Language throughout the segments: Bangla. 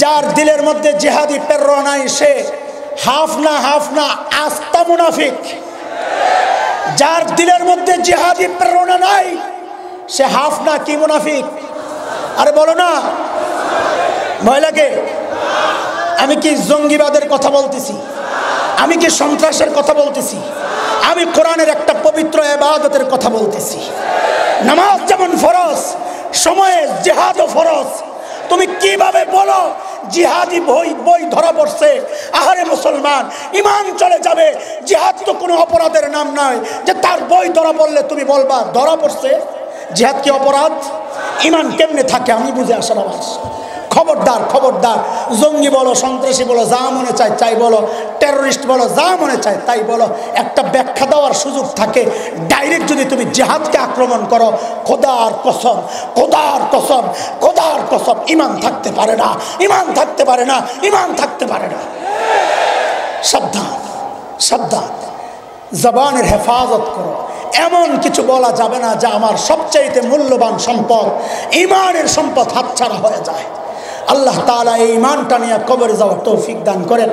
যার দিলের মধ্যে জিহাদি প্রেরণা নাই সে হাফ না আস্তা মুনাফিক। যার দিলের মধ্যে জিহাদি প্রেরণা নাই সে হাফ না কি মুনাফিক? আরে বলো না মহিলাকে। আমি কি জঙ্গিবাদের কথা বলতেছি? আমি কি সন্ত্রাসের কথা বলতেছি? আমি কোরআনের একটা পবিত্র ইবাদতের কথা বলতেছি। নামাজ যেমন ফরজ, সময়ে জিহাদও ফরজ। তুমি কিভাবে বলো জিহাদি বই ধরা পড়ছে? আহারে মুসলমান, ইমান চলে যাবে। জিহাদ তো কোনো অপরাধের নাম নয় যে তার বই ধরা পড়লে তুমি বলবা ধরা পড়ছে। জিহাদ কি অপরাধ? ইমান কেমনে থাকে আমি বুঝে আসার আওয়াজ। খবরদার খবরদার, জঙ্গি বলো, সন্ত্রাসী বলো, যা মনে চায় তাই বলো, টেররিস্ট বলো, যা মনে চায় তাই বলো, একটা ব্যাখ্যা দেওয়ার সুযোগ থাকে। ডাইরেক্ট যদি তুমি জিহাদকে আক্রমণ করো, খোদার কসম, খোদার কসম, খোদার কসম, ইমান থাকতে পারে না, ইমান থাকতে পারে না, ইমান থাকতে পারে না। সাবধান সাবধান, জবানের হেফাজত করো। এমন কিছু বলা যাবে না যা আমার সবচাইতে মূল্যবান সম্পদ, ইমানের সম্পদ হাতছাড়া হয়ে যায়। আল্লাহ তাআলা এই ইমানটা নিয়ে কবরে যাওয়ার তৌফিক দান করেন।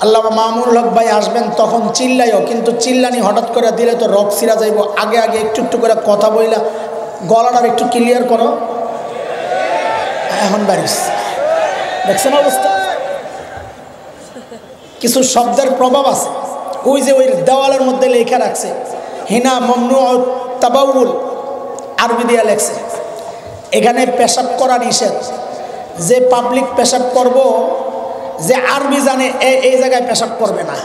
আল্লামা মামুনুল হক ভাই আসবেন, তখন চিল্লাইও, কিন্তু চিল্লানি হঠাৎ করে দিলে তো রক সিরা যাইব। আগে আগে একটু একটু করে কথা বইলা গলাটা একটু ক্লিয়ার করো। এখন বাড়িস দেখছেন অবস্থা, কিছু শব্দের প্রভাব আছে। ওই যে ওই দেওয়ালের মধ্যে লেখা রাখছে হিনা মমনু তাবাউল, আরবি দিয়া লেখছে, এখানে পেশাব করা নিষেধ। যে পাবলিক পেশাব করব, যে আরবি জানে এই জায়গায় পেশাব করবে না।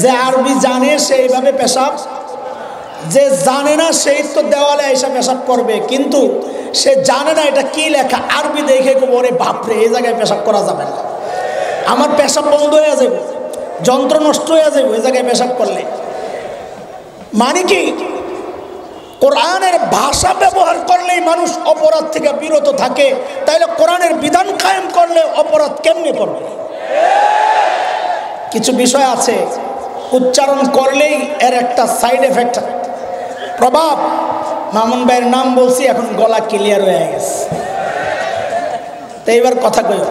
যে আরবি জানে সেইভাবে পেশাব, যে জানে না সেই তো দেওয়ালে এসে পেশাব করবে, কিন্তু সে জানে না এটা কি লেখা। আরবি দেখে ওরে বাপরে, এই জায়গায় পেশাব করা যাবে না, আমার পেশাব বন্ধ হয়ে যাবে, যন্ত্র নষ্ট হয়ে যাবে এই জায়গায় পেশাব করলে। মানে কি, কোরআনের ভাষা ব্যবহার করলেই মানুষ অপরাধ থেকে বিরত থাকে, তাইলে কোরআনের বিধান কায়েম করলে অপরাধ কেমনে করবে? কিছু বিষয় আছে উচ্চারণ করলেই এর একটা সাইড এফেক্ট, প্রভাব। মামুন ভাইয়ের নাম বলছি, এখন গলা ক্লিয়ার হয়ে গেছে। তো এইবার কথা কই,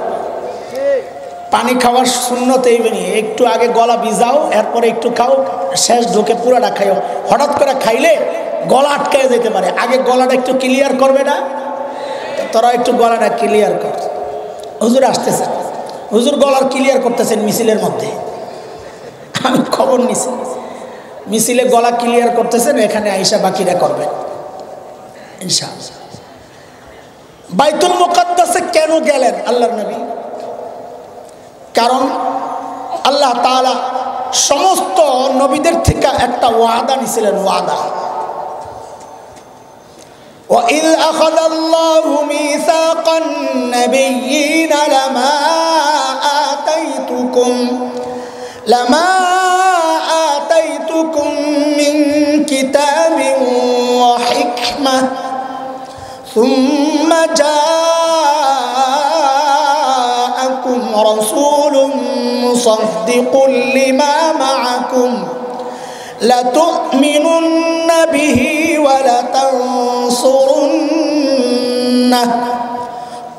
পানি খাওয়ার সুন্নত এইবারই, একটু আগে গলা ভিজাও, এরপরে একটু খাও, শেষ ঢুকে পুরাটা খাইও। হঠাৎ করে খাইলে গলা আটকায় যেতে পারে, আগে গলাটা একটু ক্লিয়ার করবে না? তোরা একটু গলাটা ক্লিয়ার কর। হুজুর আসতেছে, হুজুর গলার ক্লিয়ার করতেছেন মিছিলের মধ্যে, আমি খবর নিছি। মিছিলে গলা ক্লিয়ার করতেছেন, এখানে আইসা বাকিরা করবেন ইনশাআল্লাহ। বাইতুল মুকাদ্দাসে কেন গেলেন আল্লাহর নবী? কারণ আল্লাহ তাআলা সমস্ত নবীদের থেকে একটা ওয়াদা নিছিলেন, ওয়াদা। وَإِذْ أَخَذَ اللَّهُ مِيثَاقَ النَّبِيِّينَ لَمَا آتَيْتُكُم مِّن كِتَابٍ وَحِكْمَةٍ ثُمَّ جَاءَكُمْ رَسُولٌ مُصَدِّقٌ لِّمَا مَعَكُمْ لَتُؤْمِنُنَّ بِهِ وَلَتَنصُرُنَّهُ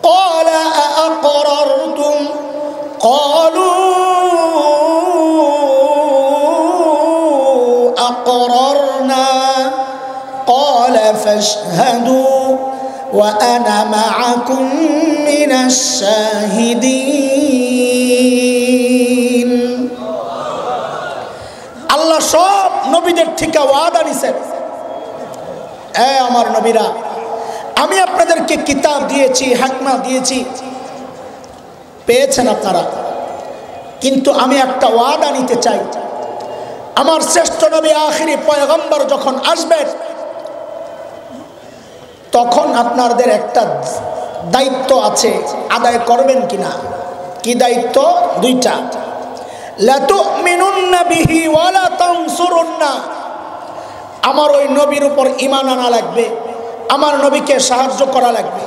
قَالَ أَأَقْرَرْتُمْ قَالُوا أَقْرَرْنَا قَالَ فَاشْهَدُوا وَأَنَا مَعَكُمْ مِنَ الشَّاهِدِينَ। আল্লাহ সব নবীদের থেকে ওয়াদা নিছেন, আমার নবীরা, আমি আপনাদেরকে কিতাব দিয়েছি, হিকমত দিয়েছি, পেয়েছেন আপনারা, কিন্তু আমি একটা ওয়াদা নিতে চাই। আমার শ্রেষ্ঠ নবী আখিরি পয়গম্বর যখন আসবেন, তখন আপনাদের একটা দায়িত্ব আছে, আদায় করবেন কিনা? কি দায়িত্ব? দুইটা। লাতুমিনুন্না বিহি ওয়া লা তানসুরুন্না, আমার ওই নবীর উপর ঈমান আনা লাগবে, আমার নবীকে সাহায্য করা লাগবে।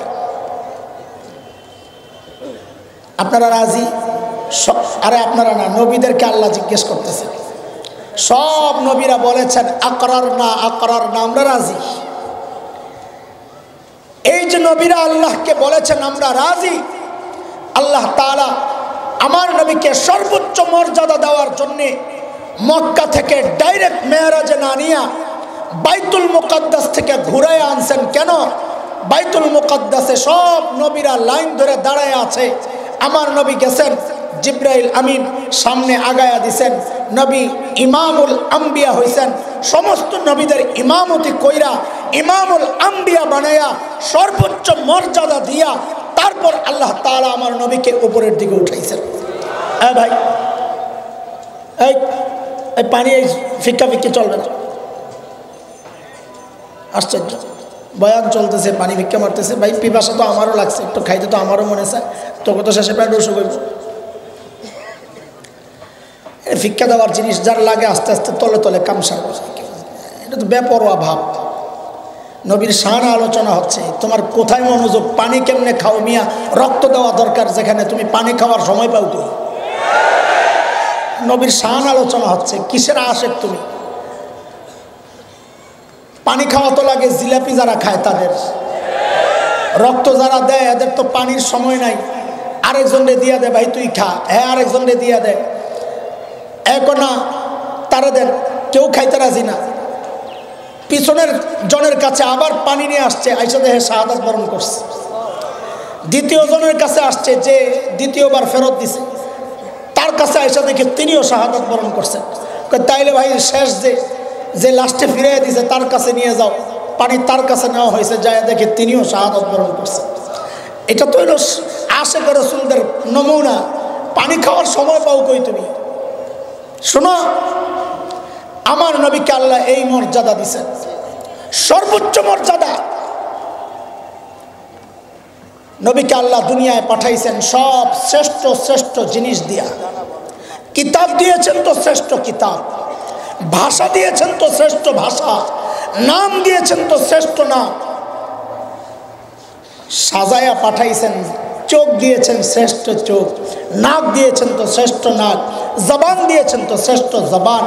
আপনারা রাজি? আরে আপনারা না, নবীদেরকে আল্লাহ জিজ্ঞেস করতেছেন। সব নবীরা বলেছেন আকরার না, আমরা রাজি। এই যে নবীরা আল্লাহকে বলেছেন আমরা রাজি, আল্লাহ তাআলা আমার নবীকে সর্বোচ্চ মর্যাদা দেওয়ার জন্যে মক্কা থেকে ডাইরেক্ট মেরাজে না নিয়া বাইতুল মুকাদ্দাস থেকে ঘুরায় আনছেন। কেন? বাইতুল মুকাদ্দাসে সব নবীরা লাইন ধরে দাঁড়ায় আছে, আমার নবী গেছেন, জিব্রাইল আমিন সামনে আগায়া দিছেন, নবী ইমামুল আম্বিয়া হইছেন, সমস্ত নবীদের ইমামতি কইরা ইমামুল আম্বিয়া বানায়া সর্বোচ্চ মর্যাদা দিয়া তারপর আল্লাহ তাআলা আমার নবীকে উপরের দিকে উঠাইছেন। ভাই এই পানি এই ফিক্কা ফিক্কি চলবে না, আশ্চর্য বয়ান চলতেছে, পানি ভিক্ষা মারতেছে। ভাই পিপাসা তো আমারও লাগছে, একটু খাইতে তো আমারও মনে চায়, তোকে তো শেষে প্রায় রসু করব। ভিক্ষা দেওয়ার জিনিস যার লাগে আস্তে আস্তে তলে তলে কামসার, এটা তো বেপরোয়া ভাব। নবীর শান আলোচনা হচ্ছে, তোমার কোথায় মনোযোগ? পানি কেমনে খাও মিয়া? রক্ত দেওয়া দরকার যেখানে, তুমি পানি খাওয়ার সময় পাও তো? নবীর শান আলোচনা হচ্ছে, কিসের আশেক তুমি? পানি খাওয়া তো লাগে জিলাপি যারা খায় তাদের, রক্ত যারা দেয় এদের তো পানির সময় নাই, আরেকজনরে দিয়া দে, ভাই তুই খা, হ্যাঁ আরেকজনরে দিয়া দে, এক না তারা দেন, কেউ খাইতে রাজি না। পিছনের জনের কাছে আবার পানি নিয়ে আসছে, আইসা দেহে শাহাদাত বরণ করছে। দ্বিতীয় জনের কাছে আসছে, যে দ্বিতীয়বার ফেরত দিছে, তার কাছে আইসা দেখে তিনিও শাহাদাত বরণ করছেন। তাইলে ভাই শেষ যে লাস্টে ফিরিয়ে দিছে তার কাছে নিয়ে যাও, পানি তার কাছে নেওয়া হয়েছে, যায় দেখে তিনিও শাহাদাত বরণ করছেন। এটা তো হলো আশেক রাসূলদের নমুনা। পানি খাওয়ার সময় পাও কই তুমি? শোনো, আমার নবীকে আল্লাহ এই মর্যাদা দিছেন, সর্বোচ্চ মর্যাদা। নবীকে আল্লাহ দুনিয়ায় পাঠাইছেন সব শ্রেষ্ঠ শ্রেষ্ঠ জিনিস দিয়া। কিতাব দিয়েছেন তো শ্রেষ্ঠ কিতাব, ভাষা দিয়েছেন তো শ্রেষ্ঠ ভাষা, নাম দিয়েছেন তো শ্রেষ্ঠ নাম, সাজায়া পাঠাইছেন, চোখ দিয়েছেন শ্রেষ্ঠ চোখ, নাক দিয়েছেন তো শ্রেষ্ঠ নাক, জবান দিয়েছেন তো শ্রেষ্ঠ জবান,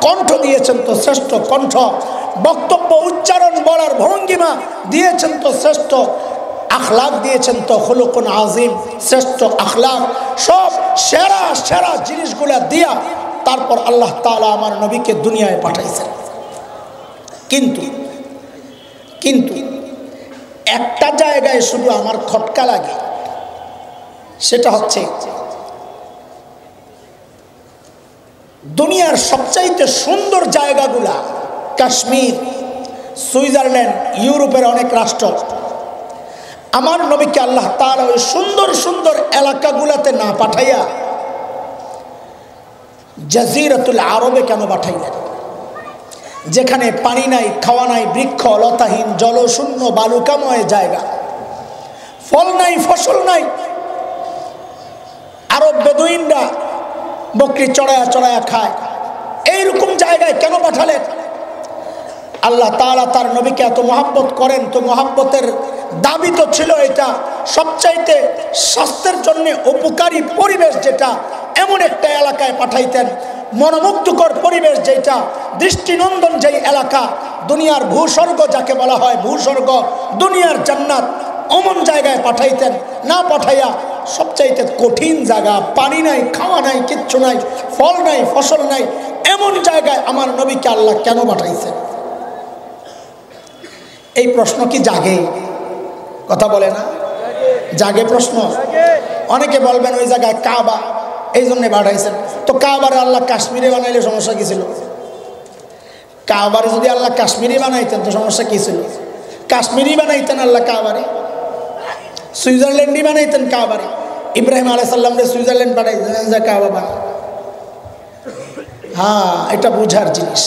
কণ্ঠ দিয়েছেন তো শ্রেষ্ঠ কণ্ঠ, বক্তব্য উচ্চারণ বলার ভঙ্গিমা দিয়েছেন তো শ্রেষ্ঠ, আখলাক দিয়েছেন তো খুলুকুন আজিম, শ্রেষ্ঠ আখলাক। সব সেরা সেরা জিনিসগুলা দিয়া তারপর আল্লাহ তাআলা আমার নবীকে দুনিয়ায় পাঠাইছেন। কিন্তু কিন্তু একটা জায়গায় শুধু আমার খটকা লাগে, সেটা হচ্ছে দুনিয়ার সবচাইতে সুন্দর জায়গাগুলা, কাশ্মীর, সুইজারল্যান্ড, ইউরোপের অনেক রাষ্ট্র, আমার নবীকে আল্লাহ তাআলা ওই সুন্দর সুন্দর এলাকাগুলাতে না পাঠাইয়া জাজিরাতুল আরবে কেন পাঠাইলেন? যেখানে পানি নাই, খাওয়া নাই, বৃক্ষ লতাহীন, জলশূন্য বালুকাময় জায়গা, ফল নাই, ফসল নাই। আরব বেদুইনরা বকরি চড়ায়া চড়ায়া খায়, এইরকম জায়গায় কেন পাঠালেন? আল্লাহ তাআলা তার নবীকে এত মহব্বত করেন, তো মহব্বতের দাবি তো ছিল এটা সবচাইতে স্বাস্থ্যের জন্য উপকারী পরিবেশ, যেটা এমন একটা এলাকায় পাঠাইতেন, মনোমুগ্ধকর পরিবেশ, যেটা দৃষ্টিনন্দন যেই এলাকা, দুনিয়ার ভূস্বর্গ যাকে বলা হয়, ভূস্বর্গ, দুনিয়ার জান্নাত, অমন জায়গায় পাঠাইতেন। না পাঠাইয়া সবচাইতে কঠিন জায়গা, পানি নাই, খাওয়া নাই, কিচ্ছু নাই, ফল নাই, ফসল নাই, এমন জায়গায় আমার নবীকে আল্লাহ কেন পাঠাইছেন? এই প্রশ্ন কি জাগে? কথা বলে না, জাগে প্রশ্ন। অনেকে বলবেন ওই জায়গায় কাবা, এই জন্যে পাঠাইছেন। তো কাবারে আল্লাহ কাশ্মীরে বানাইলে সমস্যা কি ছিল? কাবারে যদি আল্লাহ কাশ্মীরি বানাইতেন তো সমস্যা কি ছিল? কাশ্মীরি বানাইতেন আল্লাহ কাবারে, সুইজারল্যান্ডই বানাইতেন কাবারে। ইব্রাহিম আলাইহিস সালামরে সুইজারল্যান্ড পাঠাইতেন, কাবা বানা। হ্যাঁ, এটা বোঝার জিনিস।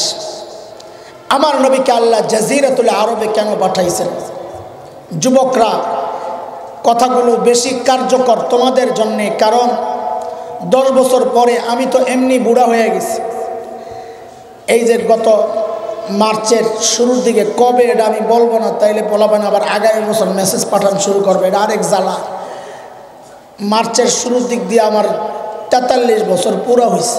আমার নবীকে আল্লাহ জাজিরাতুল আরবে কেন পাঠাইছেন? যুবকরা, কথাগুলো বেশি কার্যকর তোমাদের জন্যে, কারণ 10 বছর পরে আমি তো এমনি বুড়া হয়ে গেছি। এই যে গত মার্চের শুরুর দিকে, কবে এটা আমি বলবো না, তাইলে বলাবেন আবার আগামী বছর মেসেজ পাঠান শুরু করবে, এটা আরেক জ্বালা। মার্চের শুরুর দিক দিয়ে আমার 43 বছর পুরো হয়েছে।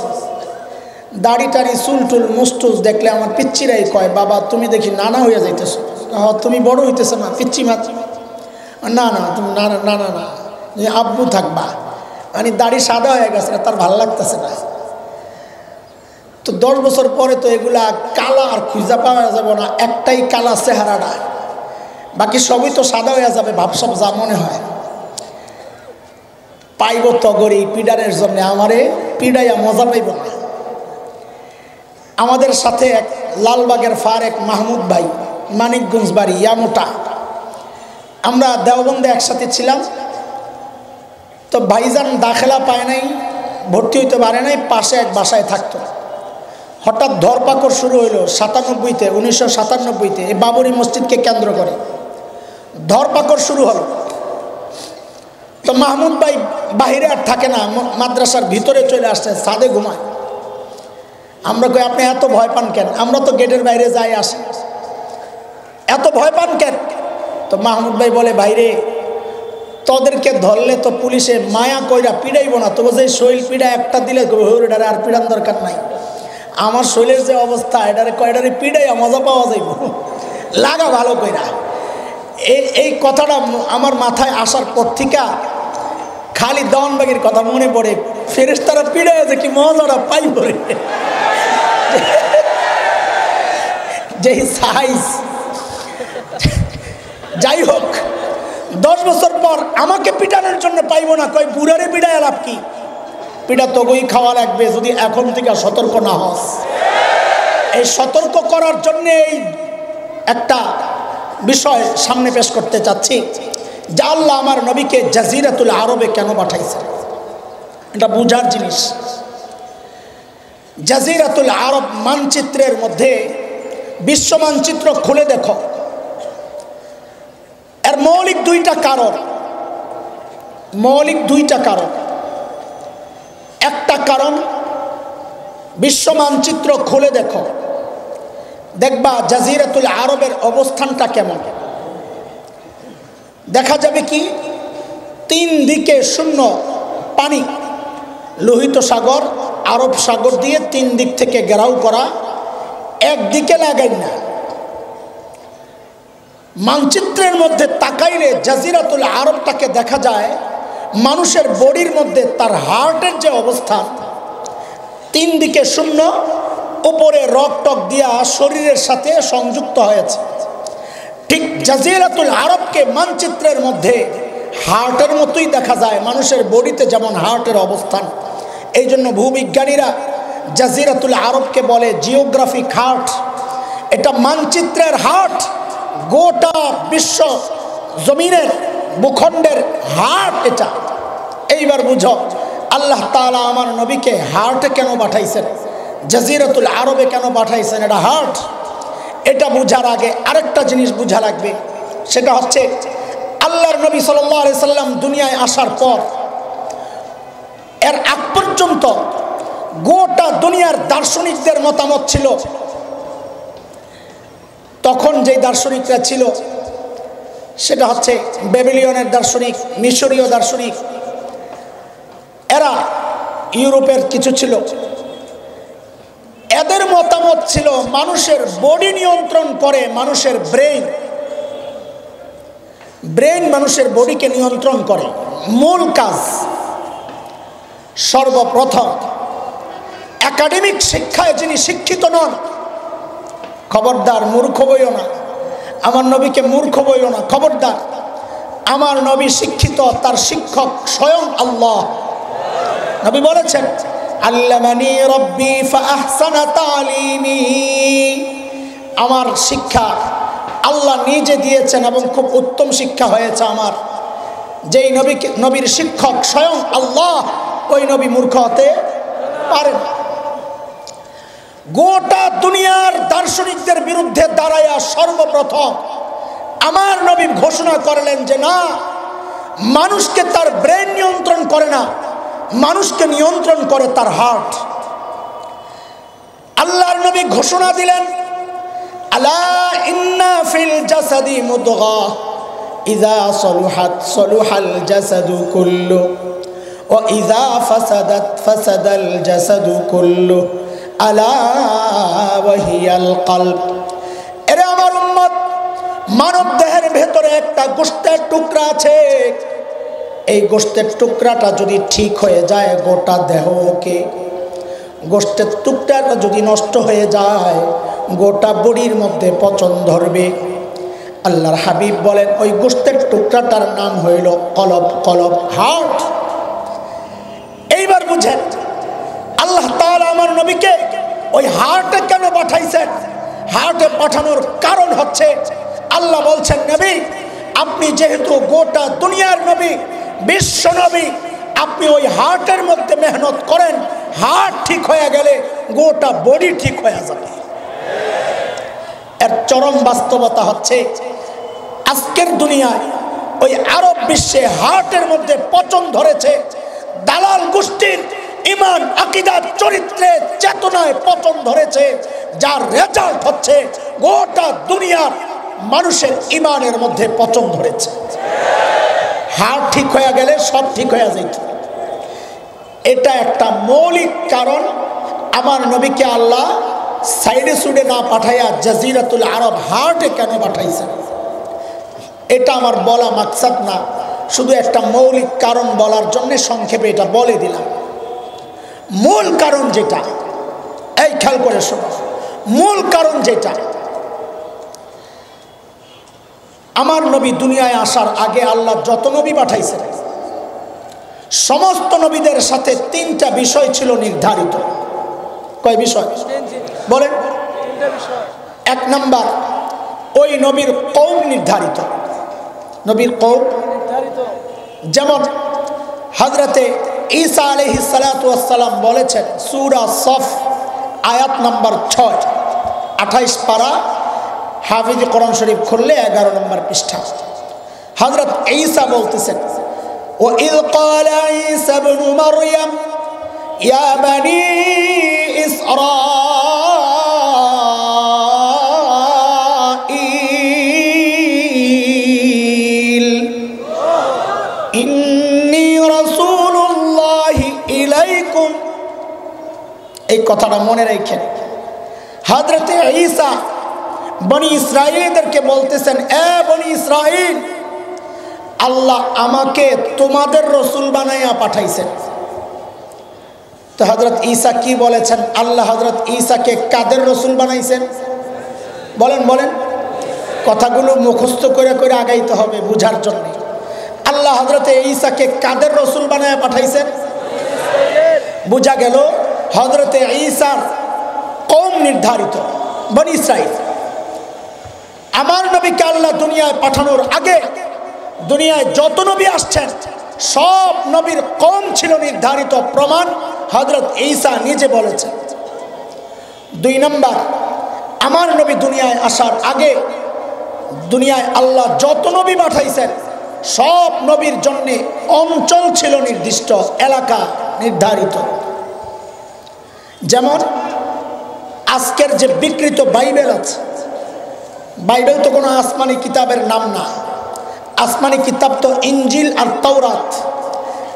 দাড়ি টাড়ি চুল টুল মুস্টুস দেখলে আমার পিচ্চিরাই কয়, বাবা তুমি দেখি নানা হয়ে যাইতেছ। তুমি বড় হইতেছ না, পিচ্চি মাত্র। না না তুমি না না না না, যে আব্বু থাকবা, মানে দাড়ি সাদা হয়ে গেছে, তার ভালো লাগতেছে না। তো 10 বছর পরে তো এগুলা কালা আর খুঁজা পাওয়া যাবে না, একটাই কালা চেহারাটা, বাকি সবই তো সাদা হয়ে যাবে, ভাবসাব যা মনে হয়। পাইব তগরি পিডারের জন্য, আমারে পিডাইয়া মজা পাইব না। আমাদের সাথে এক লালবাগের ফারেক মাহমুদ ভাই, মানিকগঞ্জ বাড়ি, ইয়ামোটা, আমরা দেওবন্দে একসাথে ছিলাম। তো ভাইজান দাখেলা পায় নাই, ভর্তি হইতে পারে নাই, পাশে এক বাসায় থাকতো। হঠাৎ ধরপাকড় শুরু হইলো 1997 এই বাবরি মসজিদকে কেন্দ্র করে ধরপাকড় শুরু হলো। তো মাহমুদ ভাই বাহিরে আর থাকে না, মাদ্রাসার ভিতরে চলে আসছে, ছাদে ঘুমায়। আমরা কই আপনি এত ভয় পান কেন? আমরা তো গেটের বাইরে যাই আসি, এত ভয় পান কেন? তো মাহমুদ ভাই বলে, ভাইরে তোদেরকে ধরলে তো পুলিশে মায়া কইরা পিড়াইব না, তবু যে শৈল পিড়া একটা দিলে এটারে আর পিড়ান দরকার নাই। আমার শৈলের যে অবস্থা, এটারে পিড়াইয়া মজা পাওয়া যাইব, লাগা ভালো কইরা। এই কথাটা আমার মাথায় আসার পর থেকে খালি দেওয়ানবাগির কথা মনে পড়ে, ফেরেশতারা পিড়াইয়া যে কি মজাটা পাই পড়ে, যে সাইজ। যাই হোক, 10 বছর পর আমাকে পিটানোর জন্য পাইব না, কই বুড়ারে পিড়ায় লাভ কি? পিঠা তগই খাওয়া লাগবে যদি এখন থেকে সতর্ক না হস। এই সতর্ক করার জন্য এই একটা বিষয় সামনে পেশ করতে চাচ্ছি যে আল্লাহ আমার নবীকে জাজিরাতুল আরবে কেন পাঠাইছে, এটা বুঝার জিনিস। জাজিরাতুল আরব মানচিত্রের মধ্যে বিশ্ব মানচিত্র খুলে দেখো, এর মৌলিক দুইটা কারণ। একটা কারণ, বিশ্ব মানচিত্র খুলে দেখো, দেখবা জাজিরাতুল আরবের অবস্থানটা কেমন। দেখা যাবে কি 3 দিকে শূন্য পানি, লোহিত সাগর, আরব সাগর দিয়ে 3 দিক থেকে ঘেরাও করা, একদিকে লাগাই না। মানচিত্রের মধ্যে তাকাইলে জাজিরাতুল আরবটাকে দেখা যায় মানুষের বডির মধ্যে তার হার্টের যে অবস্থা, 3 দিকে শূন্য, উপরে রক দিয়া শরীরের সাথে সংযুক্ত হয়েছে। ঠিক জাজিরাতুল আরবকে মানচিত্রের মধ্যে হার্টের মতোই দেখা যায়, মানুষের বডিতে যেমন হার্টের অবস্থান। এই জন্য ভূবিজ্ঞানীরা জাজিরাতুল আরবকে বলে জিওগ্রাফিক হার্ট, এটা মানচিত্রের হার্ট, গোটা বিশ্ব জমিনের ভূখণ্ডের হার্ট এটা। এইবার বুঝো আল্লাহ তাআলা আমার নবীকে হার্টে কেন পাঠাইছেন, জাজিরাতুল আরবে কেন পাঠাইছেন, এটা হার্ট। এটা বুঝার আগে আরেকটা জিনিস বুঝা লাগবে, সেটা হচ্ছে আল্লাহর নবী সাল্লাল্লাহু আলাইহি সাল্লাম দুনিয়ায় আসার পর এর আগ পর্যন্ত গোটা দুনিয়ার দার্শনিকদের মতামত ছিল, তখন যেই দার্শনিকরা ছিল সেটা হচ্ছে বেবিলিয়নের দার্শনিক, মিশরীয় দার্শনিক, এরা ইউরোপের কিছু ছিল। এদের মতামত ছিল মানুষের বডি নিয়ন্ত্রণ করে মানুষের ব্রেইন মানুষের বডিকে নিয়ন্ত্রণ করে। মূল কাজ সর্বপ্রথম একাডেমিক শিক্ষায় যিনি শিক্ষিত নন, খবরদার মূর্খ বইও না, আমার নবীকে মূর্খ বইও না, খবরদার। আমার নবী শিক্ষিত, তার শিক্ষক স্বয়ং আল্লাহ। নবী বলেছেন, আল্লামানি রব্বি ফাআহসানা তালিমি, আমার শিক্ষা আল্লাহ নিজে দিয়েছেন এবং খুব উত্তম শিক্ষা হয়েছে আমার। যেই নবীর শিক্ষক স্বয়ং আল্লাহ, ওই নবী মূর্খ হতে পারে না। গোটা দুনিয়ার দার্শনিকদের বিরুদ্ধে দাঁড়াইয়া সর্বপ্রথম আমার নবী ঘোষণা করলেন যে না, মানুষকে তার ব্রেন নিয়ন্ত্রণ করে না, মানুষকে নিয়ন্ত্রণ করে তার হার্ট। আল্লাহর নবী ঘোষণা দিলেন, আলা ইন্না ফিল জাসাদি মুদগা ইযা সলুহাত সলুহাল জাসাদু কুল্লু ওয়া ইযা ফাসাদাত ফাসাদাল জাসাদু কুল্লু আলা ওয়া হিয়াল কলব। এরে আমার উম্মত, মানব দেহের ভেতরে একটা গোশতের টুকরা আছে, এই গোশতের টুকরাটা যদি ঠিক হয়ে যায় গোটা দেহকে, গোশতের টুকরাটা যদি নষ্ট হয়ে যায় গোটা বডির মধ্যে পচন ধরবে। আল্লাহর হাবিব বলেন ওই গোশতের টুকরাটার নাম হইল কলব, কলব হার্ট। এইবার বুঝেন আল্লাহ তাআলা আমার নবীকে ওই হার্টে কেন পাঠাইছেন। হার্টে পাঠানোর কারণ হচ্ছে আল্লাহ বলছেন নবী আপনি যেহেতু গোটা দুনিয়ার নবী, বিশ্ব নবী, আপনি ওই হার্টের মধ্যে মেহনত করেন, হার্ট ঠিক হয়ে গেলে গোটা বডি ঠিক হয়ে যাবে। এর চরম বাস্তবতা হচ্ছে আজকের দুনিয়ায় ওই আরব বিশ্বে হার্টের মধ্যে পচন ধরেছে। দালাল গোষ্ঠীর ইমান, আকীদা, চরিত্রে, চেতনায় পচন ধরেছে, যার রেজাল্ট হচ্ছে গোটা দুনিয়ার মানুষের ইমানের মধ্যে পচন ধরেছে। হার্ট ঠিক হয়ে গেলে সব ঠিক হয়ে যেত। এটা একটা মৌলিক কারণ আমার নবীকে আল্লাহ সাইডে সুডে না পাঠাইয়া জাজিরাতুল আরব হার্টে কেন পাঠাইছেন। এটা আমার বলা মাকসাদ না, শুধু একটা মৌলিক কারণ বলার জন্য সংক্ষেপে এটা বলে দিলাম। মূল কারণ যেটা, এই খেয়াল করে শোনো, মূল কারণ যেটা, আমার নবী দুনিয়ায় আসার আগে আল্লাহ যত নবী পাঠাইছেন সমস্ত নবীদের সাথে তিনটা বিষয় ছিল নির্ধারিত। কয় বিষয় বলেন? এক নাম্বার ওই নবীর কওম নির্ধারিত, নবীর কওম যেমন হযরতে ঈসা আলাইহিস সালাতু ওয়াস সালাম বলেছেন সূরা সফ আয়াত নাম্বার 6, 28 পারা, হাফিজ কোরআন শরীফ খুললে 11 নম্বর পৃষ্ঠা। হযরত ঈসা বলতেছেন وَإِذْ قَالَ عِيسَى ابْنُ مَرْيَمَ يَا بَنِي إِسْرَائِيلَ إِنِّي رَسُولُ اللَّهِ إِلَيْكُمْ। এই কথাটা মনে রাখেন। হযরত ঈসা বনি ইসরাইলদেরকে বলতেছেন এ বনি ইসরাইল, আল্লাহ আমাকে তোমাদের রসুল বানাইয়া পাঠাইছেন। তো হযরত ঈসা কি বলেছেন? আল্লাহ হযরত ঈসাকে কাদের রসুল বানাইছেন? বলেন বলেন, কথাগুলো মুখস্থ করে করে আগাইতে হবে বুঝার জন্য। আল্লাহ হযরত ঈসাকে কাদের রসুল বানাইয়া পাঠাইছেন? বুঝা গেল হযরত ঈসার কওম নির্ধারিত, বনি ইসরাইল। আমার নবীকে আল্লাহ দুনিয়ায় পাঠানোর আগে দুনিয়ায় যত নবী আসছেন সব নবীর কওম ছিল নির্ধারিত, প্রমাণ হযরত ঈসা নিজে বলেছেন। 2 নাম্বার, আমার নবী দুনিয়ায় আসার আগে দুনিয়ায় আল্লাহ যত নবী পাঠাইছেন সব নবীর জন্য অঞ্চল ছিল নির্দিষ্ট, এলাকা নির্ধারিত। যেমন আজকের যে বিকৃত বাইবেল আছে, বাইবেল তো কোনো আসমানি কিতাবের নাম না। আসমানি কিতাব তো ইনজিল আর তাওরাত,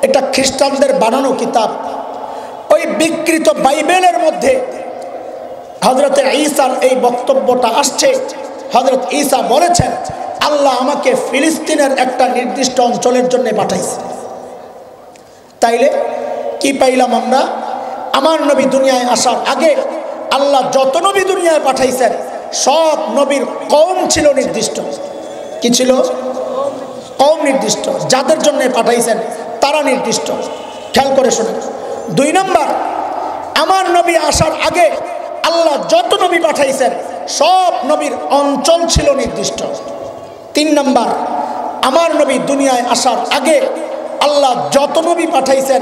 এটা খ্রিস্টানদের বানানো কিতাব। ওই বিকৃত বাইবেলের মধ্যে হযরত ঈসার এই বক্তব্যটা আসছে। হযরত ঈসা বলেছেন আল্লাহ আমাকে ফিলিস্তিনের একটা নির্দিষ্ট অঞ্চলের জন্য পাঠাইছে। তাইলে কি পাইলাম আমরা? আমার নবী দুনিয়ায় আসার আগে আল্লাহ যত নবী দুনিয়ায় পাঠাইছেন সব নবীর কওম ছিল নির্দিষ্ট। কি ছিল? কওম নির্দিষ্ট, যাদের জন্য পাঠাইছেন তারা নির্দিষ্ট। খেয়াল করে শুনুন। 2 নাম্বার, আমার নবী আসার আগে আল্লাহ যত নবী পাঠাইছেন সব নবীর অঞ্চল ছিল নির্দিষ্ট। 3 নাম্বার, আমার নবী দুনিয়ায় আসার আগে আল্লাহ যত নবী পাঠাইছেন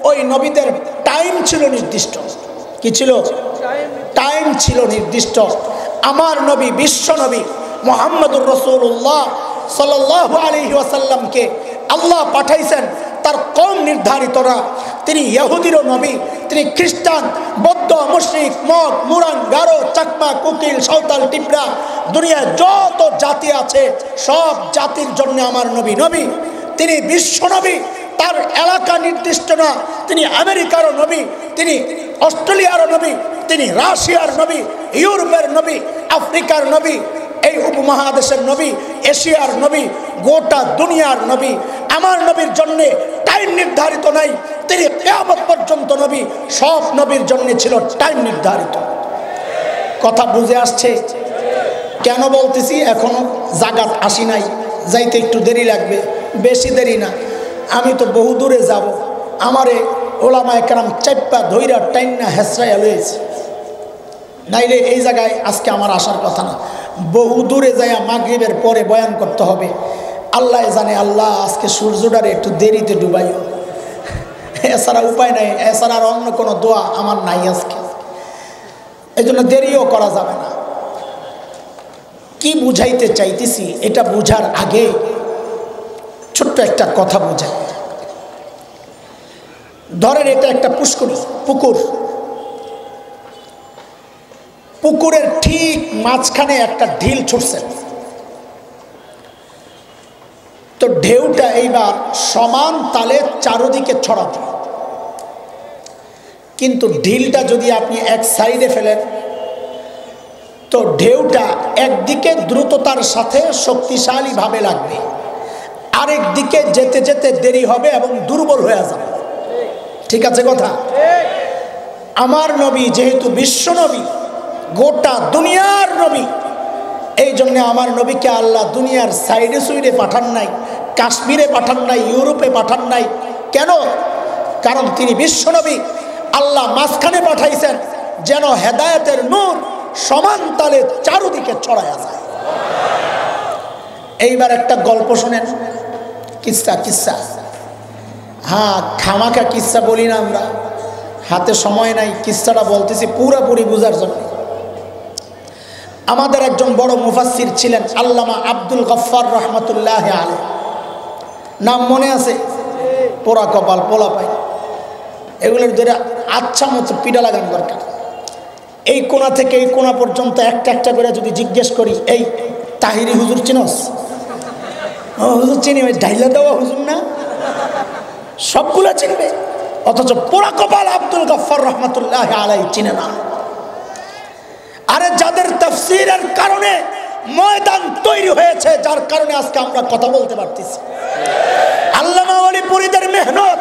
ওই নবীদের টাইম ছিল নির্দিষ্ট। কি ছিল? টাইম ছিল নির্দিষ্ট। আমার নবী বিশ্ব নবী মুহাম্মদুর রাসূলুল্লাহ সাল্লাল্লাহু আলাইহি ওয়াসাল্লামকে আল্লাহ পাঠাইছেন তার কওম নির্ধারিত না। তিনি ইহুদিরও নবী, তিনি খ্রিস্টান, বৌদ্ধ, মুশরিক, মগ, মুরাং, গারো, চাকমা, কুকিল, সাঁওতাল, টিপরা, দুনিয়ায় যত জাতি আছে সব জাতির জন্য আমার নবী নবী। তিনি বিশ্ব নবী, তার এলাকা নির্দিষ্ট না। তিনি আমেরিকারও নবী, তিনি অস্ট্রেলিয়ারও নবী, তিনি রাশিয়ার নবী, ইউরোপের নবী, আফ্রিকার নবী, এই উপমহাদেশের নবী, এশিয়ার নবী, গোটা দুনিয়ার নবী। আমার নবীর জন্য টাইম নির্ধারিত নাই, তিনি কিয়ামত পর্যন্ত নবী, সব নবীর জন্য ছিল টাইম নির্ধারিত। কথা বুঝে আসছে? কেন বলতেছি এখনো জাগাত আসি নাই, যাইতে একটু দেরি লাগবে, বেশি দেরি না। আমি তো বহু দূরে যাব, আমারে ওলামায়ে কেরাম চাপ্পা ধইরা টাইনা হেসরাইয়া লয়েছে, নাইলে এই জায়গায় আজকে আমার আসার কথা না। বহু দূরে যাইয়া মাগরিবের পরে বয়ান করতে হবে। আল্লাহ জানে, আল্লাহ আজকে সূর্যটারে একটু দেরিতে ডুবাইও, এছাড়া উপায় নাই, এছাড়া আর অন্য কোনো দোয়া আমার নাই আজকে। এই জন্য দেরিও করা যাবে না। কি বুঝাইতে চাইতেছি এটা বুঝার আগে ছোট্ট একটা কথা বুঝাই। ধরেন এটা একটা পুকুর, পুকুরের ঠিক মাঝখানে একটা ঢিল ছুটছে। তো ঢেউটা এইবার সমান তালে চারদিকে ছড়াবে, কিন্তু ঢিলটা যদি আপনি এক সাইডে ফেলেন তো ঢেউটা একদিকে দ্রুততার সাথে শক্তিশালীভাবে লাগবে, আরেক দিকে যেতে যেতে দেরি হবে এবং দুর্বল হয়ে যাবে। ঠিক আছে কথা? আমার নবী যেহেতু বিশ্ব নবী, গোটা দুনিয়ার নবী, এই জন্য আমার নবীকে আল্লাহ দুনিয়ার সাইডে সুইডে পাঠান নাই, কাশ্মীরে পাঠান নাই, ইউরোপে পাঠান নাই। কেন? কারণ তিনি বিশ্ব নবী। আল্লাহ মাঝখানে পাঠাইছেন যেন হেদায়েতের নূর সমান তালে চারদিকে ছড়ায়া যায়। এইবার একটা গল্প শোনেন, কিসসা। হ্যাঁ, খামাখা কিসসা বলি না আমরা, হাতে সময় নাই, কিসসাটা বলতেছি পুরোপুরি বোঝার জন্য। আমাদের একজন বড় মুফাসসির ছিলেন আল্লামা আব্দুল গফফার রহমতুল্লাহ আলাইহি, নাম মনে আছে? পোড়া কপাল, পোলা পাই, এগুলোর ধরে আচ্ছা মতো পিডা লাগান দরকার। এই কোণা থেকে এই কোণা পর্যন্ত একটা একটা করে যদি জিজ্ঞেস করি, এই তাহিরি হুজুর চিনস? হুজুর চিনি, ওই ঢাইলা দেওয়া হুজুর না? সবগুলো চিনবে, অথচ পোড়া কপাল আব্দুল গফফার রহমতুল্লাহ আলাইহি চিনে না। আরে যাদের তাফসীরের কারণে ময়দান তৈরি হয়েছে, যার কারণে আজকে আমরা কথা বলতে পারতেছি। আল্লামা ওলিপুরীদের মেহনত,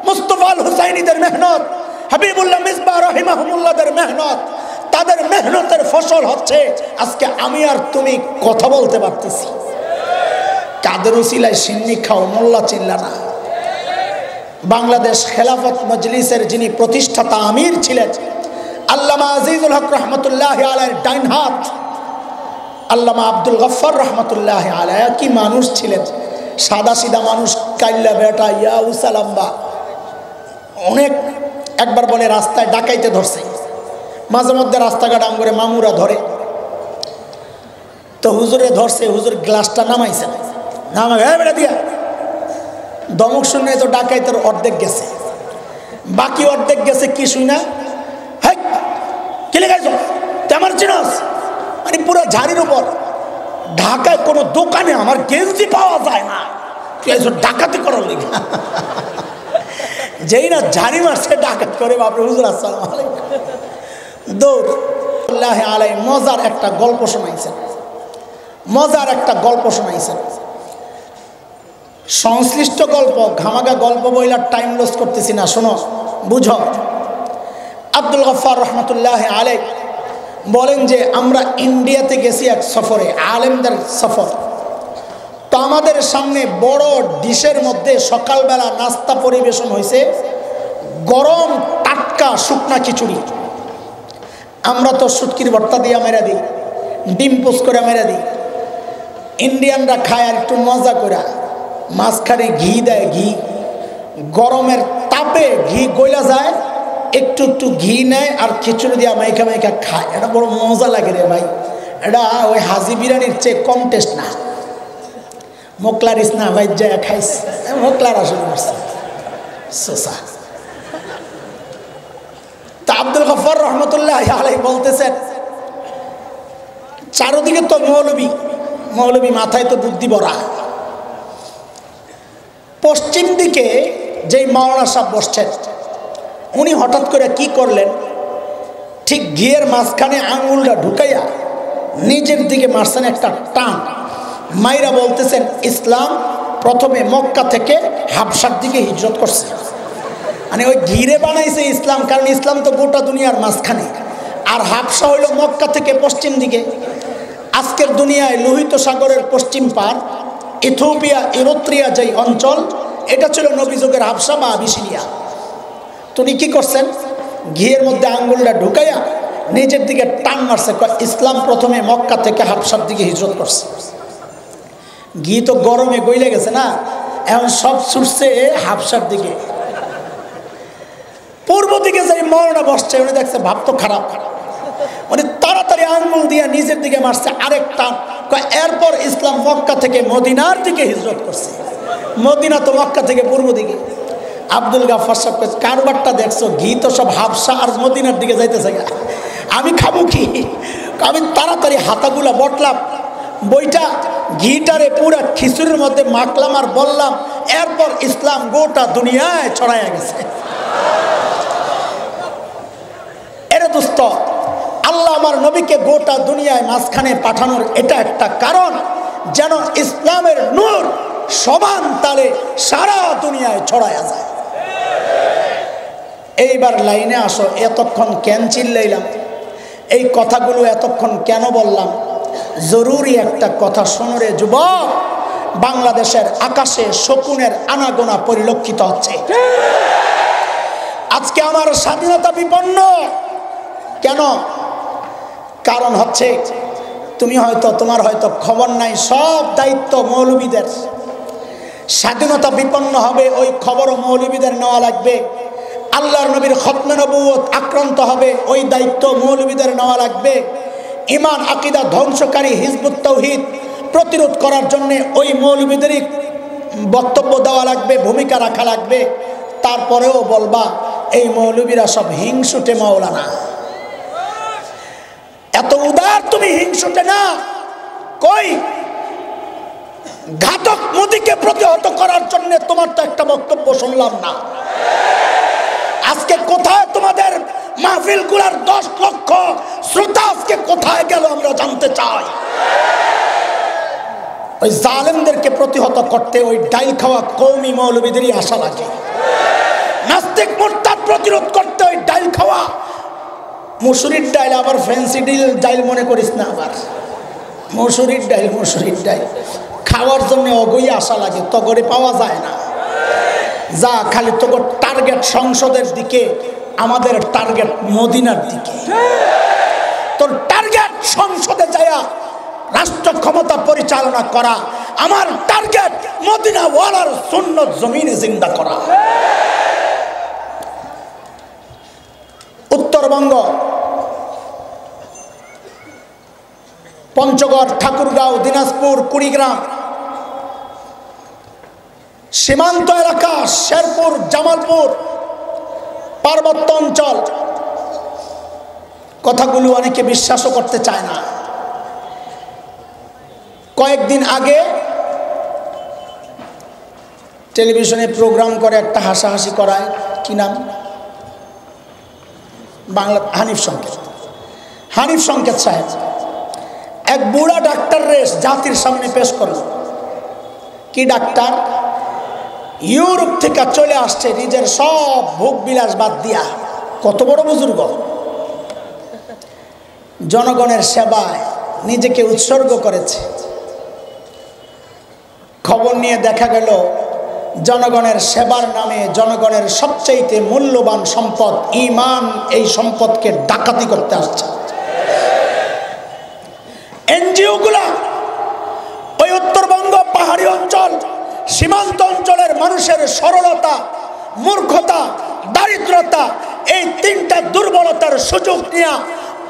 মুস্তাফা আল হুসাইনীদের মেহনত, হাবিবুল্লাহ মিসবাহ রাহিমাহুমুল্লাহদের মেহনত, তাদের মেহনতের ফসল হচ্ছে আজকে আমি আর তুমি কথা বলতে পারতেছি। কাদের উসিলায় সিন্নি খাও, মোল্লা চিল্লা না। বাংলাদেশ খেলাফত মজলিসের যিনি প্রতিষ্ঠাতা আমির ছিলেন আল্লামা আজিজুল হক রহমতুল্লাহ আলাইহির ডাইন হাত আল্লামা আব্দুল গফফার রহমতুল্লাহ আলাইহি, কি মানুষ ছিলেন, সাদা সিধা মানুষ, কাইল্লা বেটা, ইয়া উসালাম্বা অনেক। একবার বলে রাস্তায় ডাকাইতে ধরছে, মাঝে মধ্যে রাস্তাঘাট আমগরে মামুরা ধরে, তো হুজুরে ধরছে, হুজুর গ্লাসটা নামাইছে, নামাই বেটা দিয়া দমক শুনে তো ডাকাইতের অর্ধেক গেছে, বাকি অর্ধেক গেছে কি শুই না, হ্যাঁ কি লেখাইছ তেমার চিনস, মানে পুরো ঝাড়ির উপর। ঢাকায় কোনো দোকানে আমার গেঞ্জি পাওয়া যায় না, ডাকাতি করার লিগে। যেই না ঝাড়ি মারছে ডাকাত করে, বাপরে হুজুর আসসালামু আলাইকুম, দৌড় আলাই। মজার একটা গল্প শোনাইছেন, মজার একটা গল্প শোনাইছেন, সংশ্লিষ্ট গল্প, ঘামাগা গল্প বইলার টাইম লস করতেছি না, শোনো বুঝো। আব্দুল গফফার রহমতুল্লাহ আলাইহি বলেন যে আমরা ইন্ডিয়াতে গেছি এক সফরে, আলেমদের সফর। তো আমাদের সামনে বড় ডিশের মধ্যে সকালবেলা নাস্তা পরিবেশন হয়েছে, গরম টাটকা শুকনা খিচুড়ি। আমরা তো শুটকির ভর্তা দিয়ে মেরা দিই, ডিম পোস্ট করে মেরা দিই। ইন্ডিয়ানরা খায় আর একটু মজা করে, মাঝখানে ঘি দেয়, ঘি গরমের তাপে ঘি গইলা যায়, একটু একটু ঘি নেয় আর খিচুড়ি দিয়া মাইকা মাইকা খায়। এটা বড় মজা লাগে রে ভাই, এটা ওই হাজি বিরিয়ানির চেয়ে কম টেস্ট না। মোকলারিস না ভাই, যা খাইস মোকলার আসলে সোসা। তা আব্দুল গফফার রহমতুল্লাহ আলাইহি বলতেছেন, চারদিকে তো মৌলবী মাথায় তো বুদ্ধি ভরা। পশ্চিম দিকে যেই মাওলানা সাহেব বসছেন, উনি হঠাৎ করে কি করলেন, ঠিক ঘিয়ের মাঝখানে আঙুলটা ঢুকাইয়া নিজের দিকে মারছেন একটা টান, মাইরা বলতেছেন, ইসলাম প্রথমে মক্কা থেকে হাবশার দিকে হিজরত করছে। মানে ওই ঘিরে বানাইছে ইসলাম, কারণ ইসলাম তো গোটা দুনিয়ার মাঝখানে, আর হাবশা হইল মক্কা থেকে পশ্চিম দিকে। আজকের দুনিয়ায় লোহিত সাগরের পশ্চিম পার ইথিওপিয়া, ইরিত্রিয়া যেই অঞ্চল, এটা ছিল নবীযুগের হাবশা বা আবিসিনিয়া। তিনি কি করছেন, ঘিয়ের মধ্যে আঙ্গুলটা ঢুকাইয়া নিজের দিকে টান মারছে, ইসলাম প্রথমে মক্কা থেকে হাবশার দিকে হিজরত করছে। ঘি তো গরমে গইলে গেছে না, এখন সব ছুটছে হাবশার দিকে। পূর্ব দিকে যে মৌলানা বসছে, উনি দেখছে ভাব তো খারাপ, উনি তাড়াতাড়ি আঙ্গুল দিয়ে নিজের দিকে মারছে আরেক টান। এরপর ইসলাম মক্কা থেকে মদিনার দিকে হিজরত করছে। মদিনা তো মক্কা থেকে পূর্ব দিকে। আব্দুল গাফফার সাহেব কারবারটা দেখছো, ঘি তো সব হাবশা আর মদিনার দিকে যাইতেছে, আমি খাবো কি? আমি তাড়াতাড়ি হাতাগুলা বটলাম, বইটা ঘিটারে পুরা খিচুড়ির মধ্যে মাখলাম আর বললাম, এরপর ইসলাম গোটা দুনিয়ায় ছড়াইয়া গেছে। এরে দোস্ত, আল্লাহ আমার নবীকে গোটা দুনিয়ায় মাঝখানে পাঠানোর এটা একটা কারণ, যেন ইসলামের নূর সমান তালে সারা দুনিয়ায় ছড়ায়া যায়। এইবার লাইনে আসো, এতক্ষণ কেন চিল্লাইলাম, এই কথাগুলো এতক্ষণ কেন বললাম? জরুরি একটা কথা শোনো রে যুবক, বাংলাদেশের আকাশে শকুনের আনাগোনা পরিলক্ষিত হচ্ছে। আজকে আমার স্বাধীনতা বিপন্ন কেন? কারণ হচ্ছে তোমার হয়তো খবর নাই, সব দায়িত্ব মৌলবীদের। স্বাধীনতা বিপন্ন হবে, ওই খবরও মৌলবীদের নেওয়া লাগবে। আল্লাহর নবীর খতমে নবুয়ত আক্রান্ত হবে, ওই দায়িত্ব মৌলবীদের নেওয়া লাগবে। ঈমান আকীদা ধ্বংসকারী হিজবুত তাওহীদ প্রতিরোধ করার জন্য ওই মৌলবীদেরই বক্তব্য দেওয়া লাগবে, ভূমিকা রাখা লাগবে। তারপরেও বলবা এই মৌলবীরা সব হিংসুটে মাওলানা। এত উদার তুমি হিংসুটে না, কই ঘাতক মোদীকে প্রতিহত করার জন্য তোমার তো একটা বক্তব্য শুনলাম না। আজকে কোথায় তোমাদের মাহফিলগুলোর 10 লক্ষ শ্রোতা আজকে কোথায় গেল আমরা জানতে চাই। ওই জালেমদেরকে প্রতিহত করতে ওই ডাইল খাওয়া কওমি মৌলবীদেরই আশা লাগে। নাস্তিক মুরতাদ প্রতিরোধ করতে ওই ডাইল খাওয়া মুসুরির ডাইল, আবার ফ্যান্সি ডাইল মনে করিস না, আবার মুসুরির ডাইল খাওয়ার জন্য অগই আশা লাগে, তগরে পাওয়া যায় না। যা খালি তগর টার্গেট সংসদের দিকে, আমাদের টার্গেট মদিনার দিকে। তোর টার্গেট সংসদে যায়া রাষ্ট্র ক্ষমতা পরিচালনা করা, আমার টার্গেট মদিনা ওয়ালার সুন্নত জমিনে জিন্দা করা। উত্তরবঙ্গ, পঞ্চগড়, ঠাকুরগাঁও, দিনাজপুর, কুড়িগ্রাম, সীমান্ত এলাকা, শেরপুর, জামালপুর, পার্বত্য অঞ্চল, কথাগুলো অনেকে বিশ্বাসও করতে চায় না। কয়েকদিন আগে টেলিভিশনে প্রোগ্রাম করে একটা হাসাহাসি করায়, কি নাম, বাংলা হানিফ সংকেত সাহেব এক বুড়া ডাক্তার রেস জাতির সামনে পেশ করল। কি ডাক্তার? ইউরোপ থেকে চলে আসছে নিজের সব ভোগ বিলাস বাদ দিয়া। কত বড় বুজুর্গ, জনগণের সেবায় নিজেকে উৎসর্গ করেছে। খবর নিয়ে দেখা গেল জনগণের সেবার নামে জনগণের সবচাইতে মূল্যবান সম্পদ ঈমান, এই সম্পদকে ডাকাতি করতে আসছে। এনজিও গুলা ওই উত্তরবঙ্গ, পাহাড়ি অঞ্চল, সীমান্ত অঞ্চলের মানুষের সরলতা, মূর্খতা, দারিদ্রতা, এই 3টা দুর্বলতার সুযোগ নিয়ে